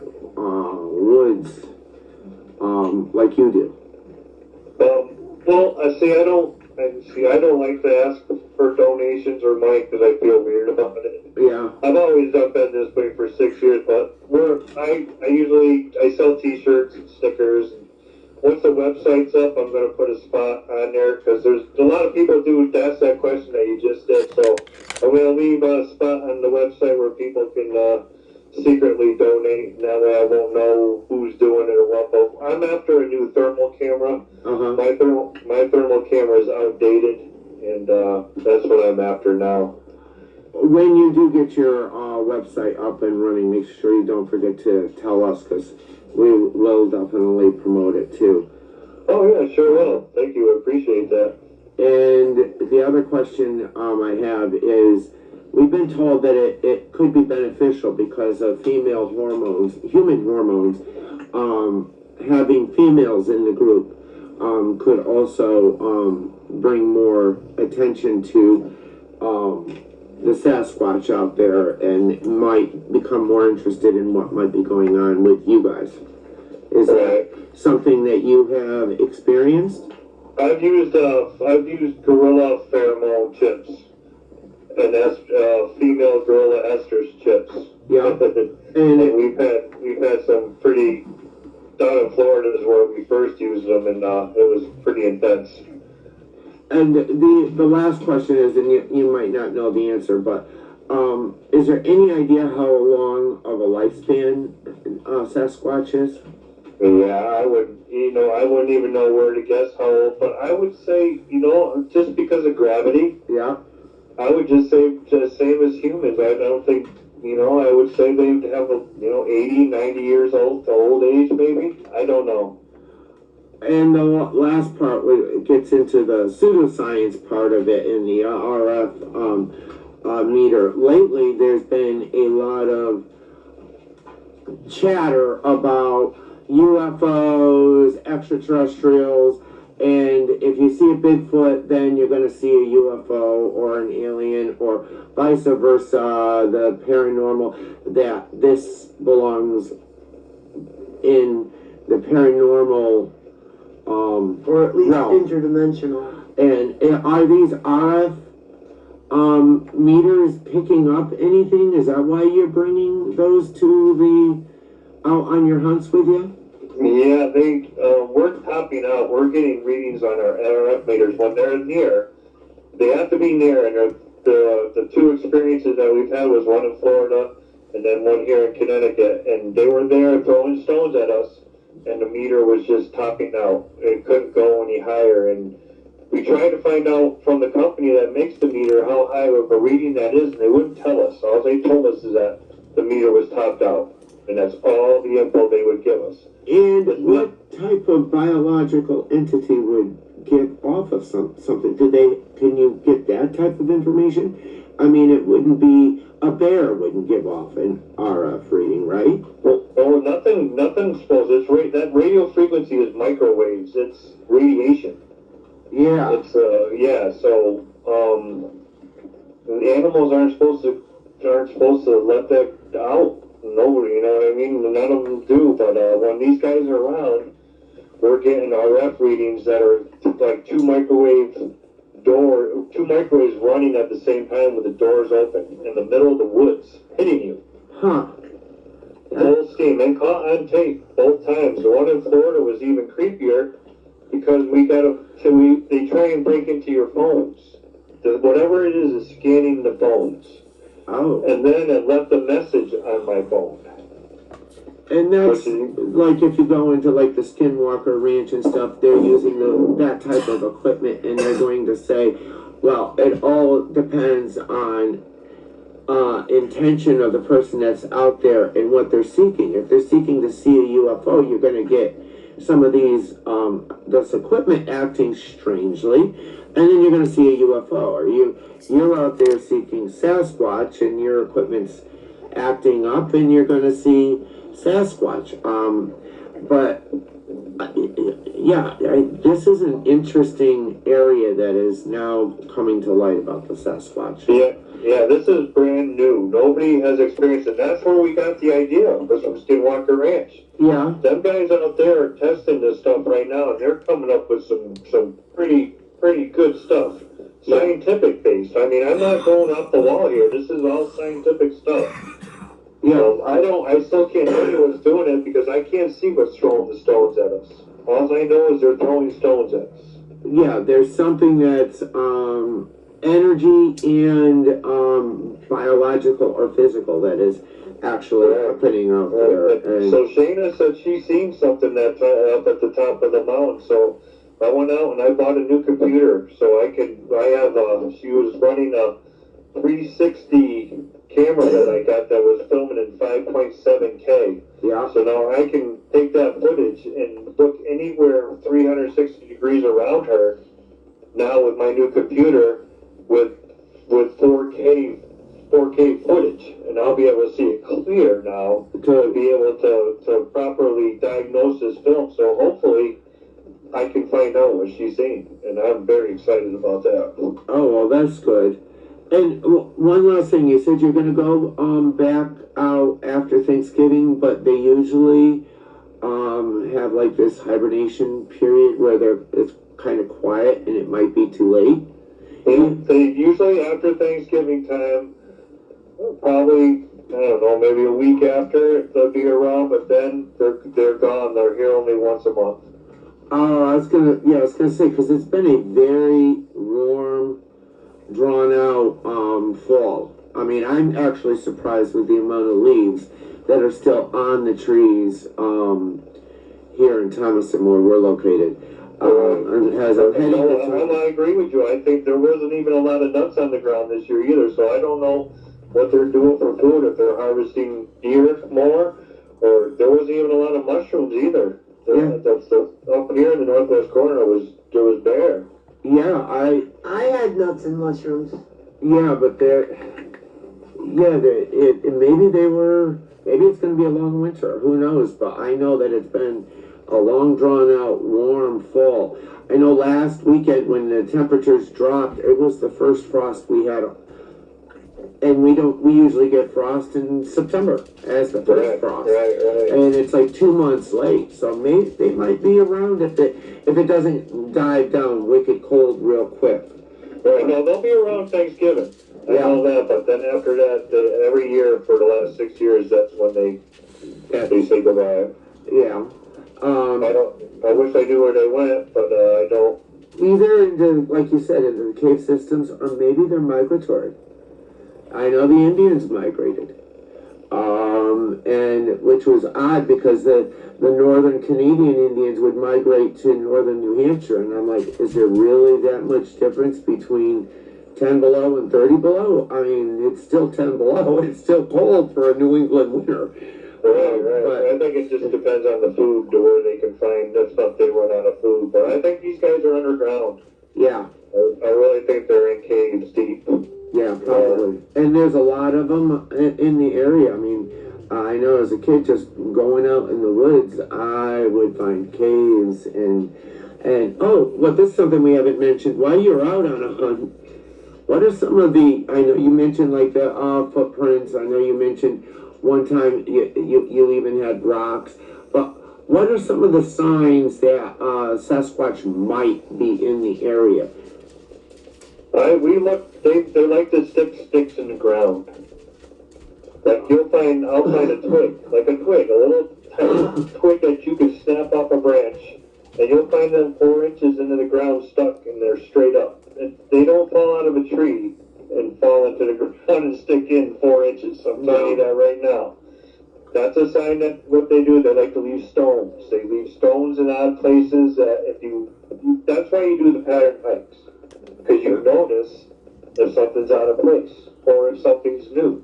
woods like you do. Well, I don't like to ask for donations or money because I feel weird about it. Yeah. I've always been this way for 6 years, but I sell T-shirts and stickers. Once the website's up, I'm going to put a spot on there because there's a lot of people do ask that question that you just did. So I'm going to leave a spot on the website where people can secretly donate. And that way I won't know who's doing it or what. But I'm after a new thermal camera. My thermal camera is outdated, and that's what I'm after now. When you do get your website up and running, make sure you don't forget to tell us, because we will definitely promote it too. Oh yeah, sure will. Thank you, I appreciate that. And the other question I have is, we've been told that it could be beneficial because of female hormones, human hormones, having females in the group could also bring more attention to the Sasquatch out there, and might become more interested in what might be going on with you guys. Is that something that you have experienced? I've used gorilla pheromone chips, and that's female gorilla estrus chips. Yeah. And we've had some pretty, down in Florida is where we first used them, and it was pretty intense. And the last question is, and you might not know the answer, but is there any idea how long of a lifespan Sasquatch is? Yeah, I wouldn't even know where to guess how old, but I would say, just because of gravity. Yeah. I would just say the same as humans. I don't think, I would say they'd have, 80, 90 years old, to old age maybe. I don't know. And the last part gets into the pseudoscience part of it in the RF meter. Lately, there's been a lot of chatter about UFOs, extraterrestrials, and if you see a Bigfoot, then you're going to see a UFO or an alien, or vice versa, the paranormal, that this belongs in the paranormal or at least realm. interdimensional. And are these RF meters picking up anything? Is that why you're bringing those to out on your hunts with you? Yeah, we're topping out. We're getting readings on our NRF meters when they're near. They have to be near, and the two experiences that we've had was one in Florida and then one here in Connecticut, and they were there throwing stones at us, and the meter was just topping out. It couldn't go any higher, and we tried to find out from the company that makes the meter how high of a reading that is, and they wouldn't tell us. All they told us is that the meter was topped out, and that's all the info they would give us. And what type of biological entity would give off of something? Can you get that type of information? I mean, it wouldn't be, a bear wouldn't give off an RF reading, right? Well, nothing's supposed. That radio frequency is microwaves. It's radiation. Yeah. It's So the animals aren't supposed to let that out. Nobody, you know what I mean? None of them do. But when these guys are around, we're getting RF readings that are like two microwaves running at the same time with the doors open in the middle of the woods, hitting you. Huh. Full steam and caught on tape both times. The one in Florida was even creepier because they try and break into your phones. Whatever it is scanning the phones. Oh. And then it left a message on my phone. And that's like if you go into like the Skinwalker Ranch and stuff, they're using that type of equipment, and they're going to say, well, it all depends on intention of the person that's out there and what they're seeking. If they're seeking to see a UFO, you're going to get some of these this equipment acting strangely, and then you're going to see a UFO. Or you're out there seeking Sasquatch, and your equipment's acting up, and you're going to see Sasquatch. This is an interesting area that is now coming to light about the Sasquatch. Yeah, this is brand new. Nobody has experienced it. That's where we got the idea. Was from Skinwalker Ranch. Yeah. Them guys out there are testing this stuff right now, and they're coming up with some pretty good stuff. Scientific based. I mean, I'm not going off the wall here. This is all scientific stuff. Yeah. I still can't tell you what's doing it because I can't see what's throwing the stones at us. All I know is they're throwing stones at us. Yeah, there's something that's energy and biological or physical that is actually happening out there. So Shayna said she's seen something that's up at the top of the mountain. So I went out and I bought a new computer so she was running a 360 camera that I got that was filming in 5.7K. Yeah. So now I can take that footage and look anywhere 360 degrees around her now with my new computer with 4K footage, and I'll be able to see it clear now to be able to properly diagnose this film. So hopefully I can find out what she's seen, and I'm very excited about that. Oh, well, that's good. And one last thing, you said you're going to go back out after Thanksgiving, but they usually have like this hibernation period where it's kind of quiet and it might be too late. They usually after Thanksgiving time, probably, I don't know, maybe a week after they'll be around, but then they're gone. They're here only once a month. I was gonna say, because it's been a very warm, drawn out fall. I mean, I'm actually surprised with the amount of leaves that are still on the trees here in Thomaston where we're located. I agree with you. I think there wasn't even a lot of nuts on the ground this year either, so I don't know what they're doing for food, if they're harvesting deer more, or there wasn't even a lot of mushrooms either. Up here in the northwest corner, there was bare. Yeah, I had nuts and mushrooms. Yeah, but maybe it's going to be a long winter. Who knows? But I know that it's been a long, drawn-out, warm fall. I know last weekend when the temperatures dropped, it was the first frost we had. And we usually get frost in September as the first frost. Right. And it's like 2 months late. So maybe they might be around if it doesn't dive down wicked cold real quick. Right, no, they'll be around Thanksgiving. I know that, but then after that, every year for the last 6 years, that's when they say goodbye. Yeah. I wish I knew where they went, but I don't. Either into, like you said, into the cave systems, or maybe they're migratory. I know the Indians migrated. And which was odd because the northern Canadian Indians would migrate to northern New Hampshire, and I'm like, is there really that much difference between 10 below and 30 below? I mean, it's still 10 below. It's still cold for a New England winter. Right. But I think it just depends on the food to where they can find the stuff they run out of food. But I think these guys are underground. Yeah. I really think they're in caves deep. Yeah, probably. And there's a lot of them in the area. I mean, I know as a kid, just going out in the woods, I would find caves and oh, well, this is something we haven't mentioned. While you're out on a hunt, what are some of the? I know you mentioned like the footprints. I know you mentioned one time you even had rocks. But what are some of the signs that Sasquatch might be in the area? We look. They like to stick sticks in the ground. Like I'll find a twig, like a little tiny twig that you can snap off a branch, and you'll find them 4 inches into the ground stuck, and they're straight up. They don't fall out of a tree and fall into the ground and stick in 4 inches. I'm telling you that right now. That's a sign that what they do, they like to leave stones. They leave stones in odd places. That's why you do the pattern hikes, because you notice if something's out of place or if something's new.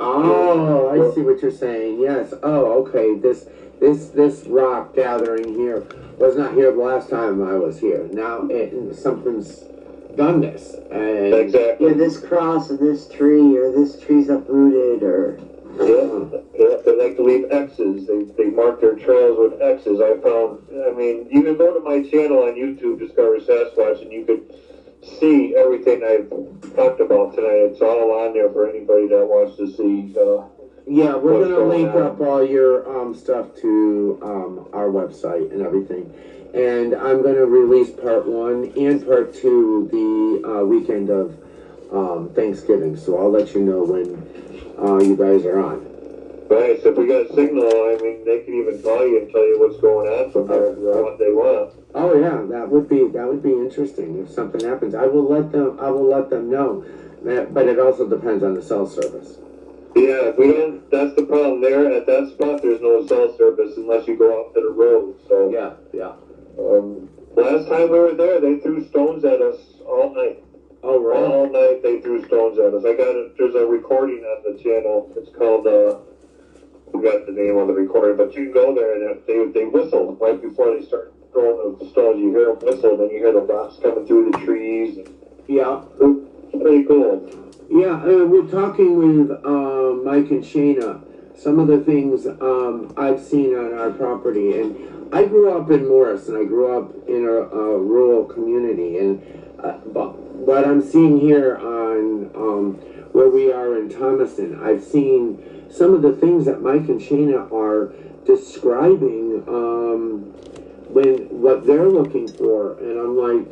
Oh, I see what you're saying. Yes. Oh, okay. This rock gathering here was not here the last time I was here. Now something's done this. And Exactly. Yeah, this cross and this tree, or this tree's uprooted, or... Yeah, they like to leave X's. They mark their trails with X's. I mean, you can go to my channel on YouTube, Discover Sasquatch, and you could see everything I've talked about tonight. It's all on there for anybody that wants to see. Yeah, we're what's gonna link going on. up all your stuff to our website and everything, and I'm gonna release part 1 and part 2 the weekend of Thanksgiving. So I'll let you know when you guys are on. Right, so if we got a signal, I mean, they can even call you and tell you what's going on from there, what they want. Oh yeah, that would be interesting if something happens. I will let them know. But it also depends on the cell service. Yeah, if we don't, that's the problem there. At that spot, there's no cell service unless you go out to the road. So Yeah. last time we were there, they threw stones at us all night. Oh right. All night they threw stones at us. There's a recording on the channel. It's called, I forgot the name of the recording, but you can go there and they whistle right before they start throwing the stones. You hear them whistle, then you hear the rocks coming through the trees. Yeah. It's pretty cool. Yeah, we're talking with Mike and Shayna. Some of the things I've seen on our property, and I grew up in Morris, and I grew up in a rural community, and but what I'm seeing here on where we are in Thomaston, I've seen some of the things that Mike and Shayna are describing what they're looking for, and I'm like,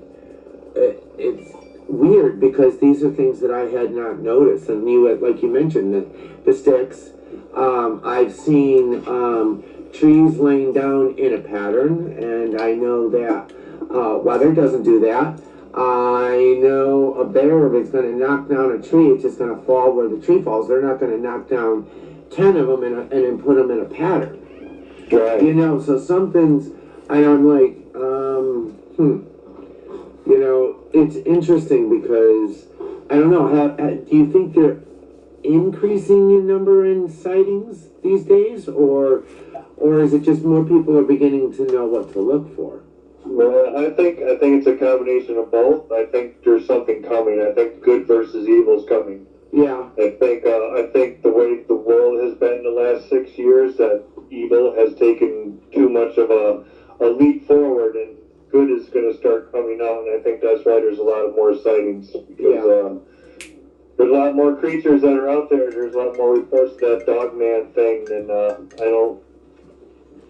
it's weird because these are things that I had not noticed, and like you mentioned, the sticks. I've seen trees laying down in a pattern, and I know that weather doesn't do that. I know a bear, if it's going to knock down a tree, it's just going to fall where the tree falls. They're not going to knock down 10 of them and then put them in a pattern. Right. You know, so some things, and I'm like, you know, it's interesting because, I don't know, do you think they're increasing in number in sightings these days, or is it just more people are beginning to know what to look for? Well, I think it's a combination of both. I think there's something coming. I think good versus evil is coming. Yeah. I think the way the world has been the last 6 years, that evil has taken too much of a leap forward, and good is going to start coming out. And I think that's why there's a lot of more sightings, because there's a lot more creatures that are out there. There's a lot more reports of that dogman thing, and I don't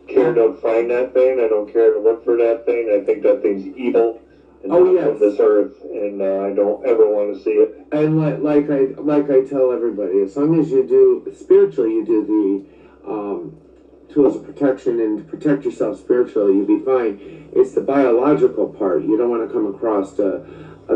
care to find that thing. I don't care to look for that thing. I think that thing's evil and not from this earth, and I don't ever want to see it. And like I tell everybody, as long as you do spiritually, you do the tools of protection and to protect yourself spiritually, you'll be fine. It's the biological part. You don't want to come across a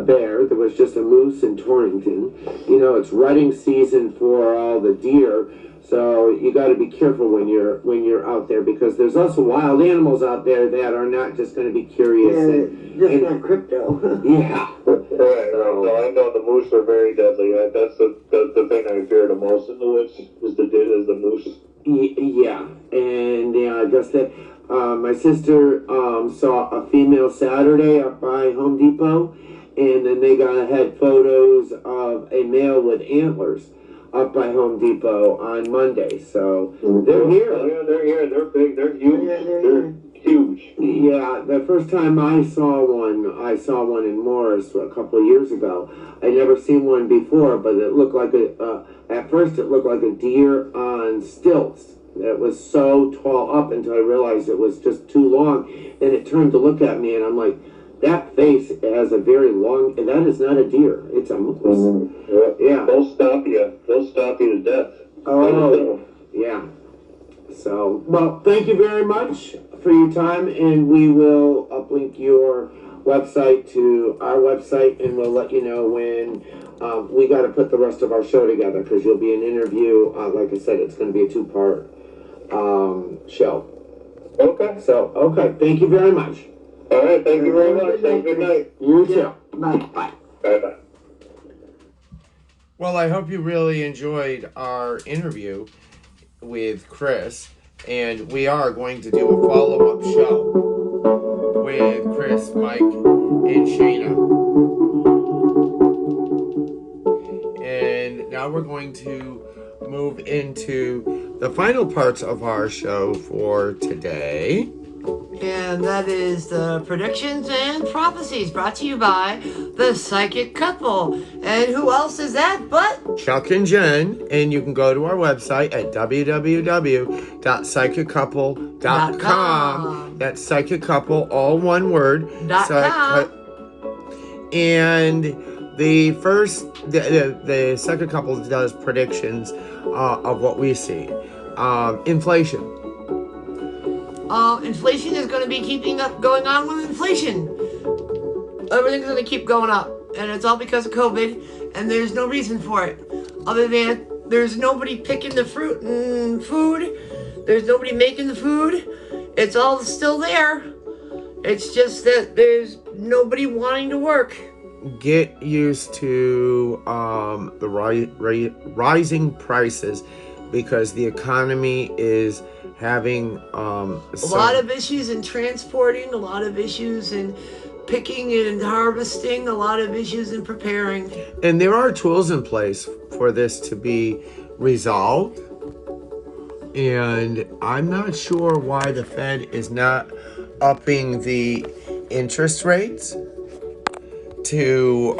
bear. There was just a moose in Torrington. You know, it's rutting season for all the deer, so you got to be careful when you're out there, because there's also wild animals out there that are not just going to be curious. Just not crypto. Yeah. Right. No, I know the moose are very deadly. That's the thing I fear the most in the woods is the moose. Yeah, and I guess that my sister saw a female Saturday up by Home Depot, and then they had photos of a male with antlers up by Home Depot on Monday. So they're here. Oh, yeah, they're here. They're big. They're huge. Yeah, they're huge. Yeah, the first time I saw one in Morris a couple of years ago. I'd never seen one before, but it looked like at first it looked like a deer on stilts. It was so tall up until I realized it was just too long. Then it turned to look at me, and I'm like, that face has a very long, and that is not a deer. It's a moose. Mm-hmm. Yeah. They'll stop you. They'll stop you to death. Oh, yeah. So, well, thank you very much for your time, and we will uplink your website to our website, and we'll let you know when we got to put the rest of our show together, because you'll be an interview. Like I said, it's going to be a 2-part show. Okay. So, okay, thank you very much. All right. Thank you very much. Have a good night. You too. Bye. Bye. Bye-bye. Well, I hope you really enjoyed our interview with Chris, and we are going to do a follow-up show with Chris, Mike, and Shayna. And now we're going to move into the final parts of our show for today. And that is the Predictions and Prophecies, brought to you by the Psychic Couple. And who else is that but Chuck and Jen, and you can go to our website at www.psychiccouple.com. That's Psychic Couple, all one word. .com. And the Psychic Couple does predictions of what we see. Inflation. Inflation is going to be going on with inflation. Everything's going to keep going up, and it's all because of COVID, and there's no reason for it, other than there's nobody picking the fruit and food, there's nobody making the food, it's all still there, it's just that there's nobody wanting to work. Get used to the rising prices, because the economy is having a lot of issues in transporting, a lot of issues in picking and harvesting, a lot of issues in preparing. And there are tools in place for this to be resolved. And I'm not sure why the Fed is not upping the interest rates to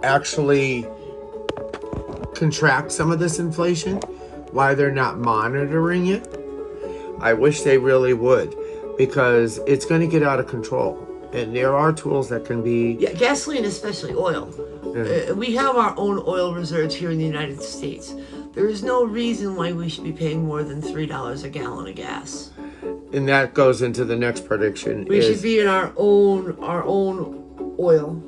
actually contract some of this inflation, why they're not monitoring it. I wish they really would, because it's going to get out of control. And there are tools that can be... Yeah, gasoline, especially oil. Yeah. We have our own oil reserves here in the United States. There is no reason why we should be paying more than $3 a gallon of gas. And that goes into the next prediction. We should be in our own oil.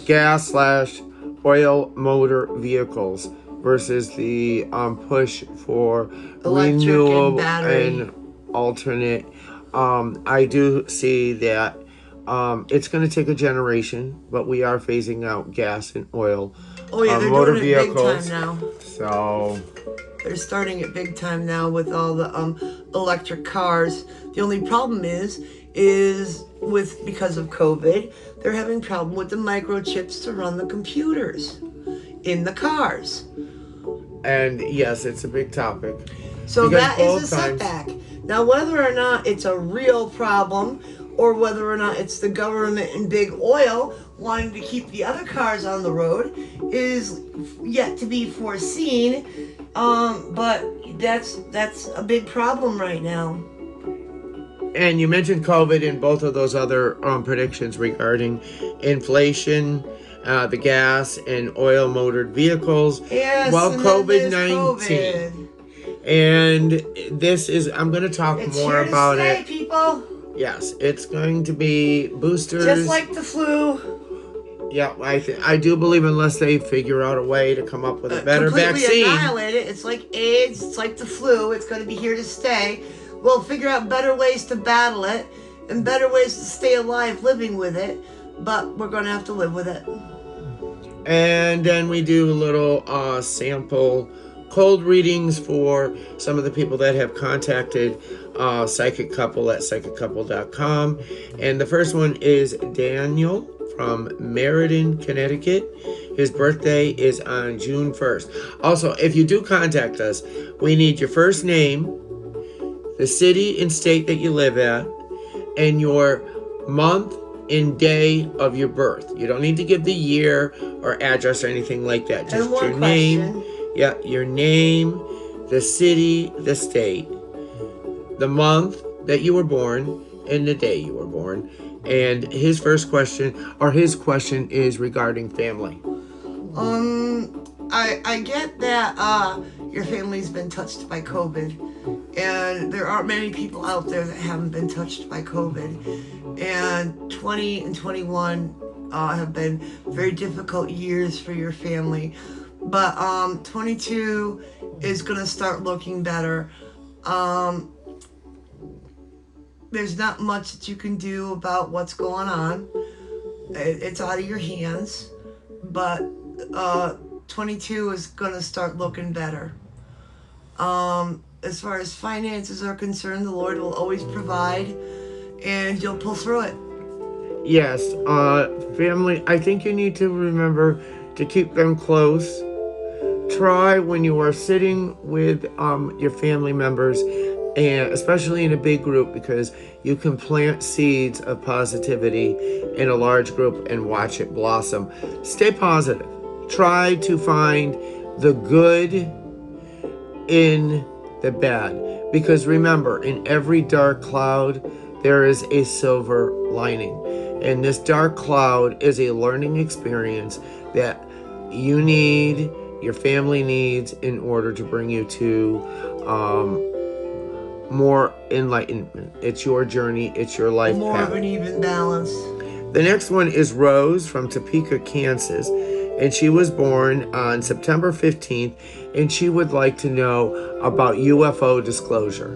Gas/oil motor vehicles versus the push for Electric renewable and battery. and alternate. I do see that it's going to take a generation, but we are phasing out gas and oil. Oh yeah, they're motor doing it vehicles. big time now. So They're starting it big time now with all the electric cars. The only problem is because of COVID, they're having problem with the microchips to run the computers in the cars. And yes, it's a big topic. So Because that is a both times- setback. Now, whether or not it's a real problem, or whether or not it's the government and big oil wanting to keep the other cars on the road, is yet to be foreseen. But that's a big problem right now. And you mentioned COVID and both of those other predictions regarding inflation, the gas and oil motored vehicles. Yes, Well, and then there's COVID-19. COVID. And this is, I'm going to talk It's more here to about stay, it. people. Yes, it's going to be boosters. Just like the flu. Yeah, I do believe unless they figure out a way to come up with a better Completely vaccine. annihilate it. It's like AIDS. It's like the flu. It's going to be here to stay. We'll figure out better ways to battle it and better ways to stay alive living with it. But we're going to have to live with it. And then we do a little sample cold readings for some of the people that have contacted Psychic Couple at psychiccouple.com. And the first one is Daniel from Meridian, Connecticut. His birthday is on June 1st. Also, if you do contact us, we need your first name, the city and state that you live at, and your month and day of your birth. You don't need to give the year or address or anything like that. Just your name. Yeah, your name, the city, the state, the month that you were born, and the day you were born. And his question is regarding family. I get that your family's been touched by COVID, and there aren't many people out there that haven't been touched by COVID. And 20 and 21 have been very difficult years for your family. But 22 is going to start looking better. There's not much that you can do about what's going on. It's out of your hands. But 22 is going to start looking better. As far as finances are concerned, the Lord will always provide, and you'll pull through it. Yes, family, I think you need to remember to keep them close. Try when you are sitting with your family members, and especially in a big group, because you can plant seeds of positivity in a large group and watch it blossom. Stay positive. Try to find the good in the bad, because remember, in every dark cloud there is a silver lining, and this dark cloud is a learning experience that you need, your family needs, in order to bring you to more enlightenment. It's your journey, it's your life more path. of an even balance. The next one is Rose from Topeka, Kansas, and she was born on September 15th, and she would like to know about UFO disclosure.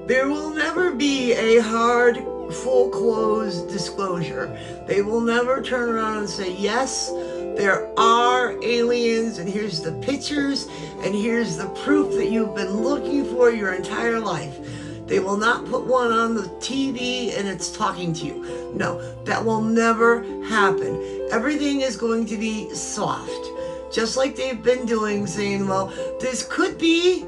There will never be a hard, full-closed disclosure. They will never turn around and say, yes, there are aliens, and here's the pictures, and here's the proof that you've been looking for your entire life. They will not put one on the TV and it's talking to you. No, that will never happen. Everything is going to be soft. Just like they've been doing, saying, well, this could be,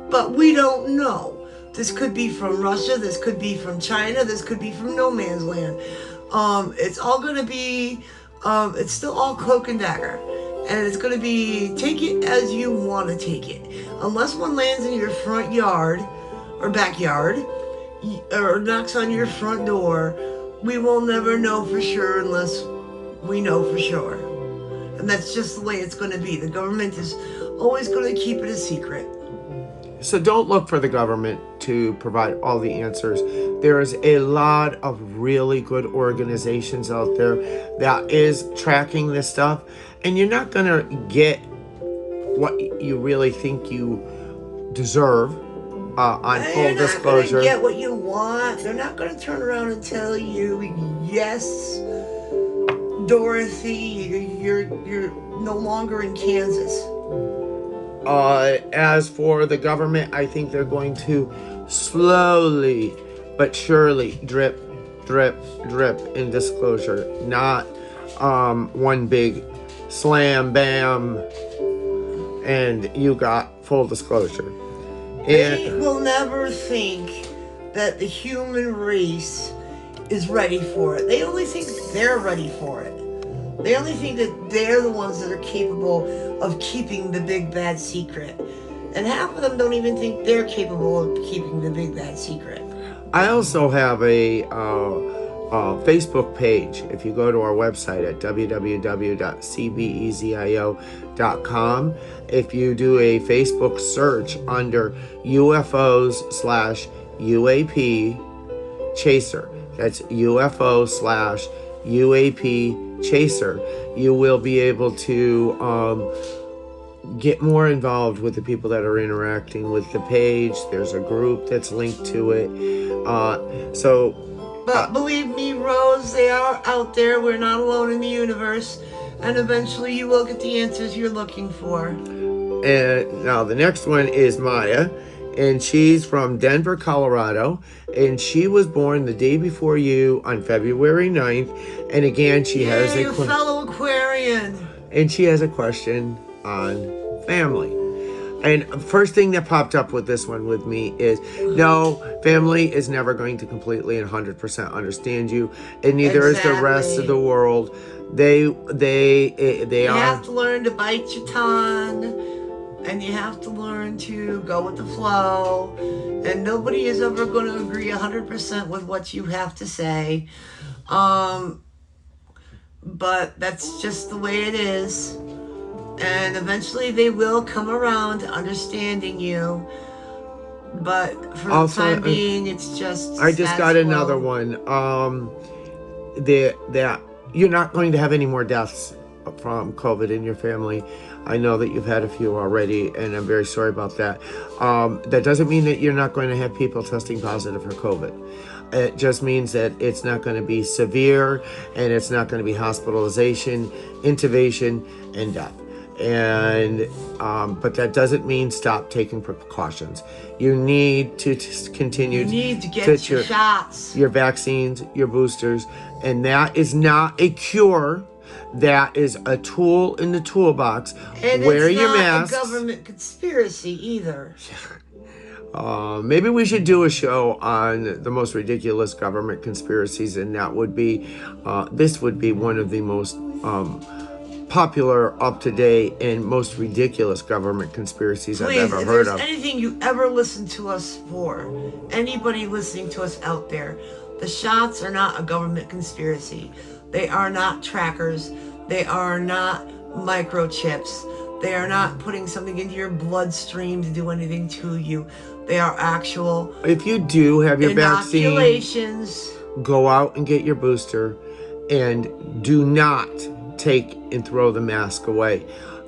but we don't know. This could be from Russia, this could be from China, this could be from no man's land. It's all going to be, it's still all cloak and dagger. And it's going to be, take it as you want to take it. Unless one lands in your front yard or backyard, or knocks on your front door, we will never know for sure unless we know for sure. And that's just the way it's going to be. The government is always going to keep it a secret. So don't look for the government to provide all the answers. There is a lot of really good organizations out there that is tracking this stuff, and you're not going to get what you really think you deserve on full disclosure. They're not going to get what you want. They're not going to turn around and tell you, yes, Dorothy, you're no longer in Kansas. As for the government, I think they're going to slowly but surely drip in disclosure. Not one big slam, bam, and you got full disclosure. They will never think that the human race is ready for it. They only think they're ready for it. They only think that they're the ones that are capable of keeping the big bad secret. And half of them don't even think they're capable of keeping the big bad secret. I also have a Facebook page. If you go to our website at www.cbezio.com, if you do a Facebook search under UFOs/UAP Chaser, that's UFO/UAP Chaser, you will be able to get more involved with the people that are interacting with the page. There's a group that's linked to it. But believe me, Rose, they are out there. We're not alone in the universe. And eventually you will get the answers you're looking for. And now the next one is Maya. And she's from Denver, Colorado. And she was born the day before you on February 9th. And again, she has a fellow Aquarian. And she has a question on family. And first thing that popped up with this one with me is, no, family is never going to completely and 100% understand you, and neither is the rest of the world. You have to learn to bite your tongue, and you have to learn to go with the flow. And nobody is ever going to agree 100% with what you have to say. But that's just the way it is. And eventually they will come around to understanding you. But for the time being, it's just... I just got another one. That you're not going to have any more deaths from COVID in your family. I know that you've had a few already, and I'm very sorry about that. That doesn't mean that you're not going to have people testing positive for COVID. It just means that it's not going to be severe, and it's not going to be hospitalization, intubation, and death. And but that doesn't mean stop taking precautions. You need to continue. You need to get your shots, your vaccines, your boosters, and that is not a cure. That is a tool in the toolbox. And wear it's your not mask. A government conspiracy either. Maybe we should do a show on the most ridiculous government conspiracies, and that would be this would be one of the most popular, up-to-date, and most ridiculous government conspiracies I've ever heard of. If there's anything you ever listen to us for, anybody listening to us out there, the shots are not a government conspiracy. They are not trackers. They are not microchips. They are not putting something into your bloodstream to do anything to you. They are actual... If you do have your inoculations. Vaccine, go out and get your booster, and do not take and throw the mask away.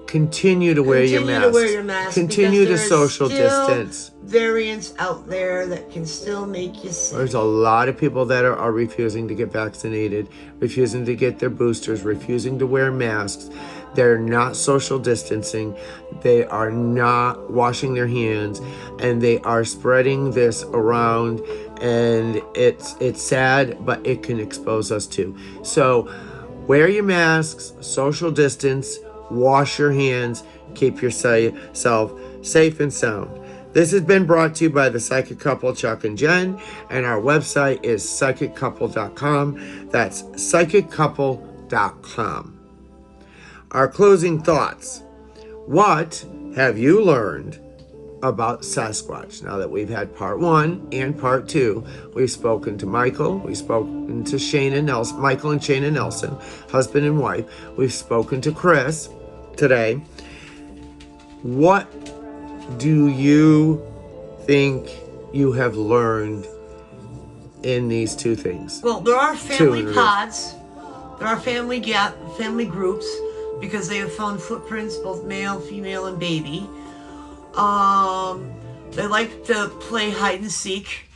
Continue to wear your mask. Continue to social distance. Variants out there that can still make you sick. There's a lot of people that are refusing to get vaccinated, refusing to get their boosters, refusing to wear masks. They're not social distancing. They are not washing their hands, and they are spreading this around. And it's sad, but it can expose us too. So wear your masks, social distance, wash your hands, keep yourself safe and sound. This has been brought to you by the Psychic Couple, Chuck and Jen, and our website is psychiccouple.com. That's psychiccouple.com. Our closing thoughts. What have you learned about Sasquatch? Now that we've had part 1 and part 2, we've spoken to Michael, we've spoken to Michael and Shana Nelson, husband and wife. We've spoken to Chris today. What do you think you have learned in these two things? Well, there are family pods. There are family groups, because they have found footprints, both male, female, and baby. They like to play hide and seek.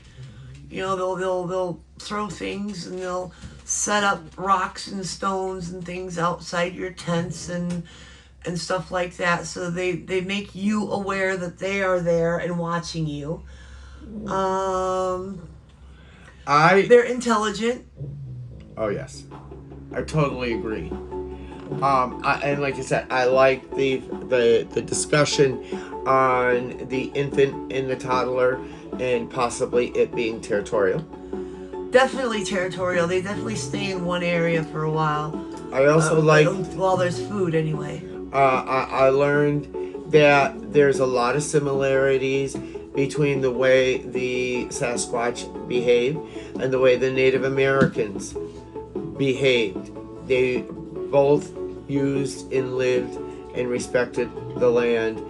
You know, they'll throw things, and they'll set up rocks and stones and things outside your tents and stuff like that. So they make you aware that they are there and watching you. They're intelligent. Oh yes, I totally agree. And like I said, I like the discussion on the infant and the toddler, and possibly it being territorial. Definitely territorial. They definitely stay in one area for a while. I also while there's food anyway. I learned that there's a lot of similarities between the way the Sasquatch behaved and the way the Native Americans behaved. They both used and lived and respected the land,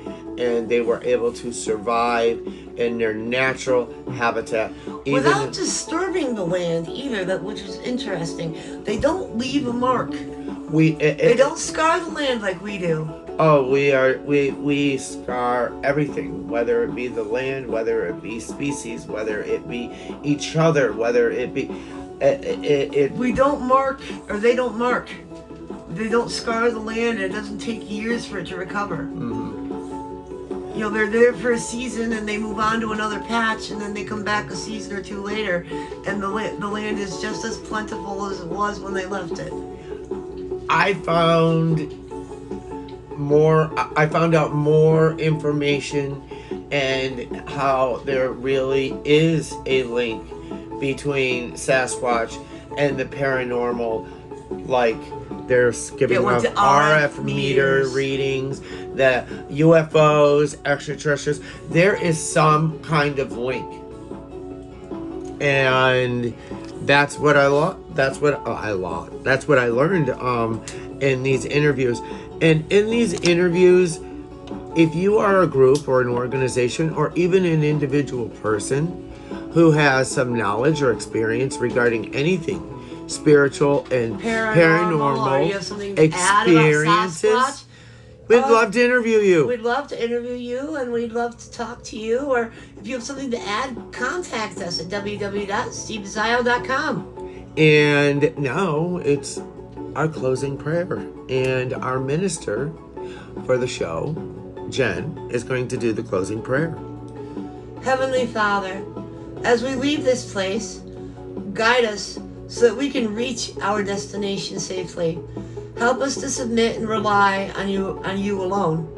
and they were able to survive in their natural habitat without disturbing the land either, which is interesting. They don't leave a mark. They don't scar the land like we do. Oh, we scar everything, whether it be the land, whether it be species, whether it be each other, whether it be we don't mark, or they don't mark. They don't scar the land. It doesn't take years for it to recover. Mm-hmm. You know, they're there for a season and they move on to another patch, and then they come back a season or two later, and the land is just as plentiful as it was when they left it. I found out more information and how there really is a link between Sasquatch and the paranormal. Like, they're giving up RF meter readings, the UFOs, extraterrestrials. There is some kind of link, and that's what I learned in these interviews. And in these interviews, if you are a group or an organization or even an individual person who has some knowledge or experience regarding anything spiritual and paranormal experiences, we'd love to interview you. We'd love to interview you, and we'd love to talk to you. Or if you have something to add, contact us at www.Cbezio.com. And now it's our closing prayer. And our minister for the show, Jen, is going to do the closing prayer. Heavenly Father, as we leave this place, guide us so that we can reach our destination safely. Help us to submit and rely on you alone.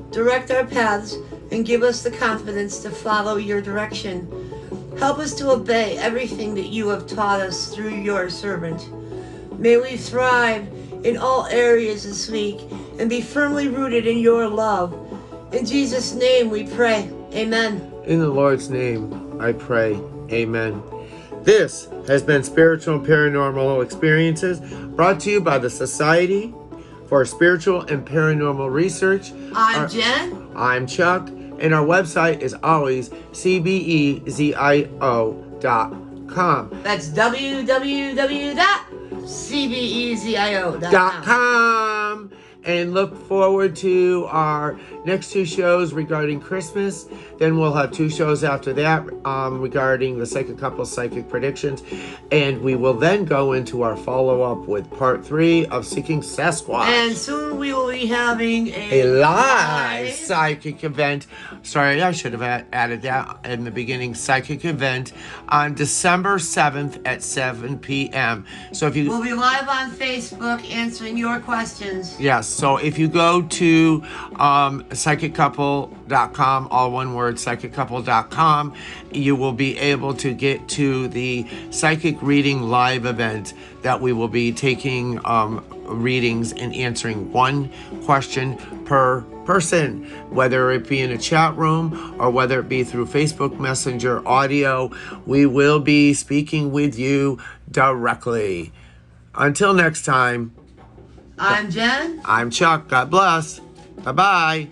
Direct our paths and give us the confidence to follow your direction. Help us to obey everything that you have taught us through your servant. May we thrive in all areas this week and be firmly rooted in your love. In Jesus' name we pray. Amen. In the Lord's name I pray. Amen. This has been Spiritual and Paranormal Experiences, brought to you by the Society for Spiritual and Paranormal Research. I'm Jen. I'm Chuck. And our website is always Cbezio.com. That's www.Cbezio.com. And look forward to our next two shows regarding Christmas. Then we'll have two shows after that regarding the Psychic Couple Psychic Predictions. And we will then go into our follow-up with part 3 of Seeking Sasquatch. And soon we will be having a live psychic event. Sorry, I should have added that in the beginning. Psychic event on December 7th at 7 p.m. So if you... We'll be live on Facebook answering your questions. Yes. So if you go to psychiccouple.com, all one word, psychiccouple.com, you will be able to get to the psychic reading live event that we will be taking readings and answering one question per person, whether it be in a chat room or whether it be through Facebook Messenger audio. We will be speaking with you directly. Until next time. I'm Jen. I'm Chuck. God bless. Bye-bye.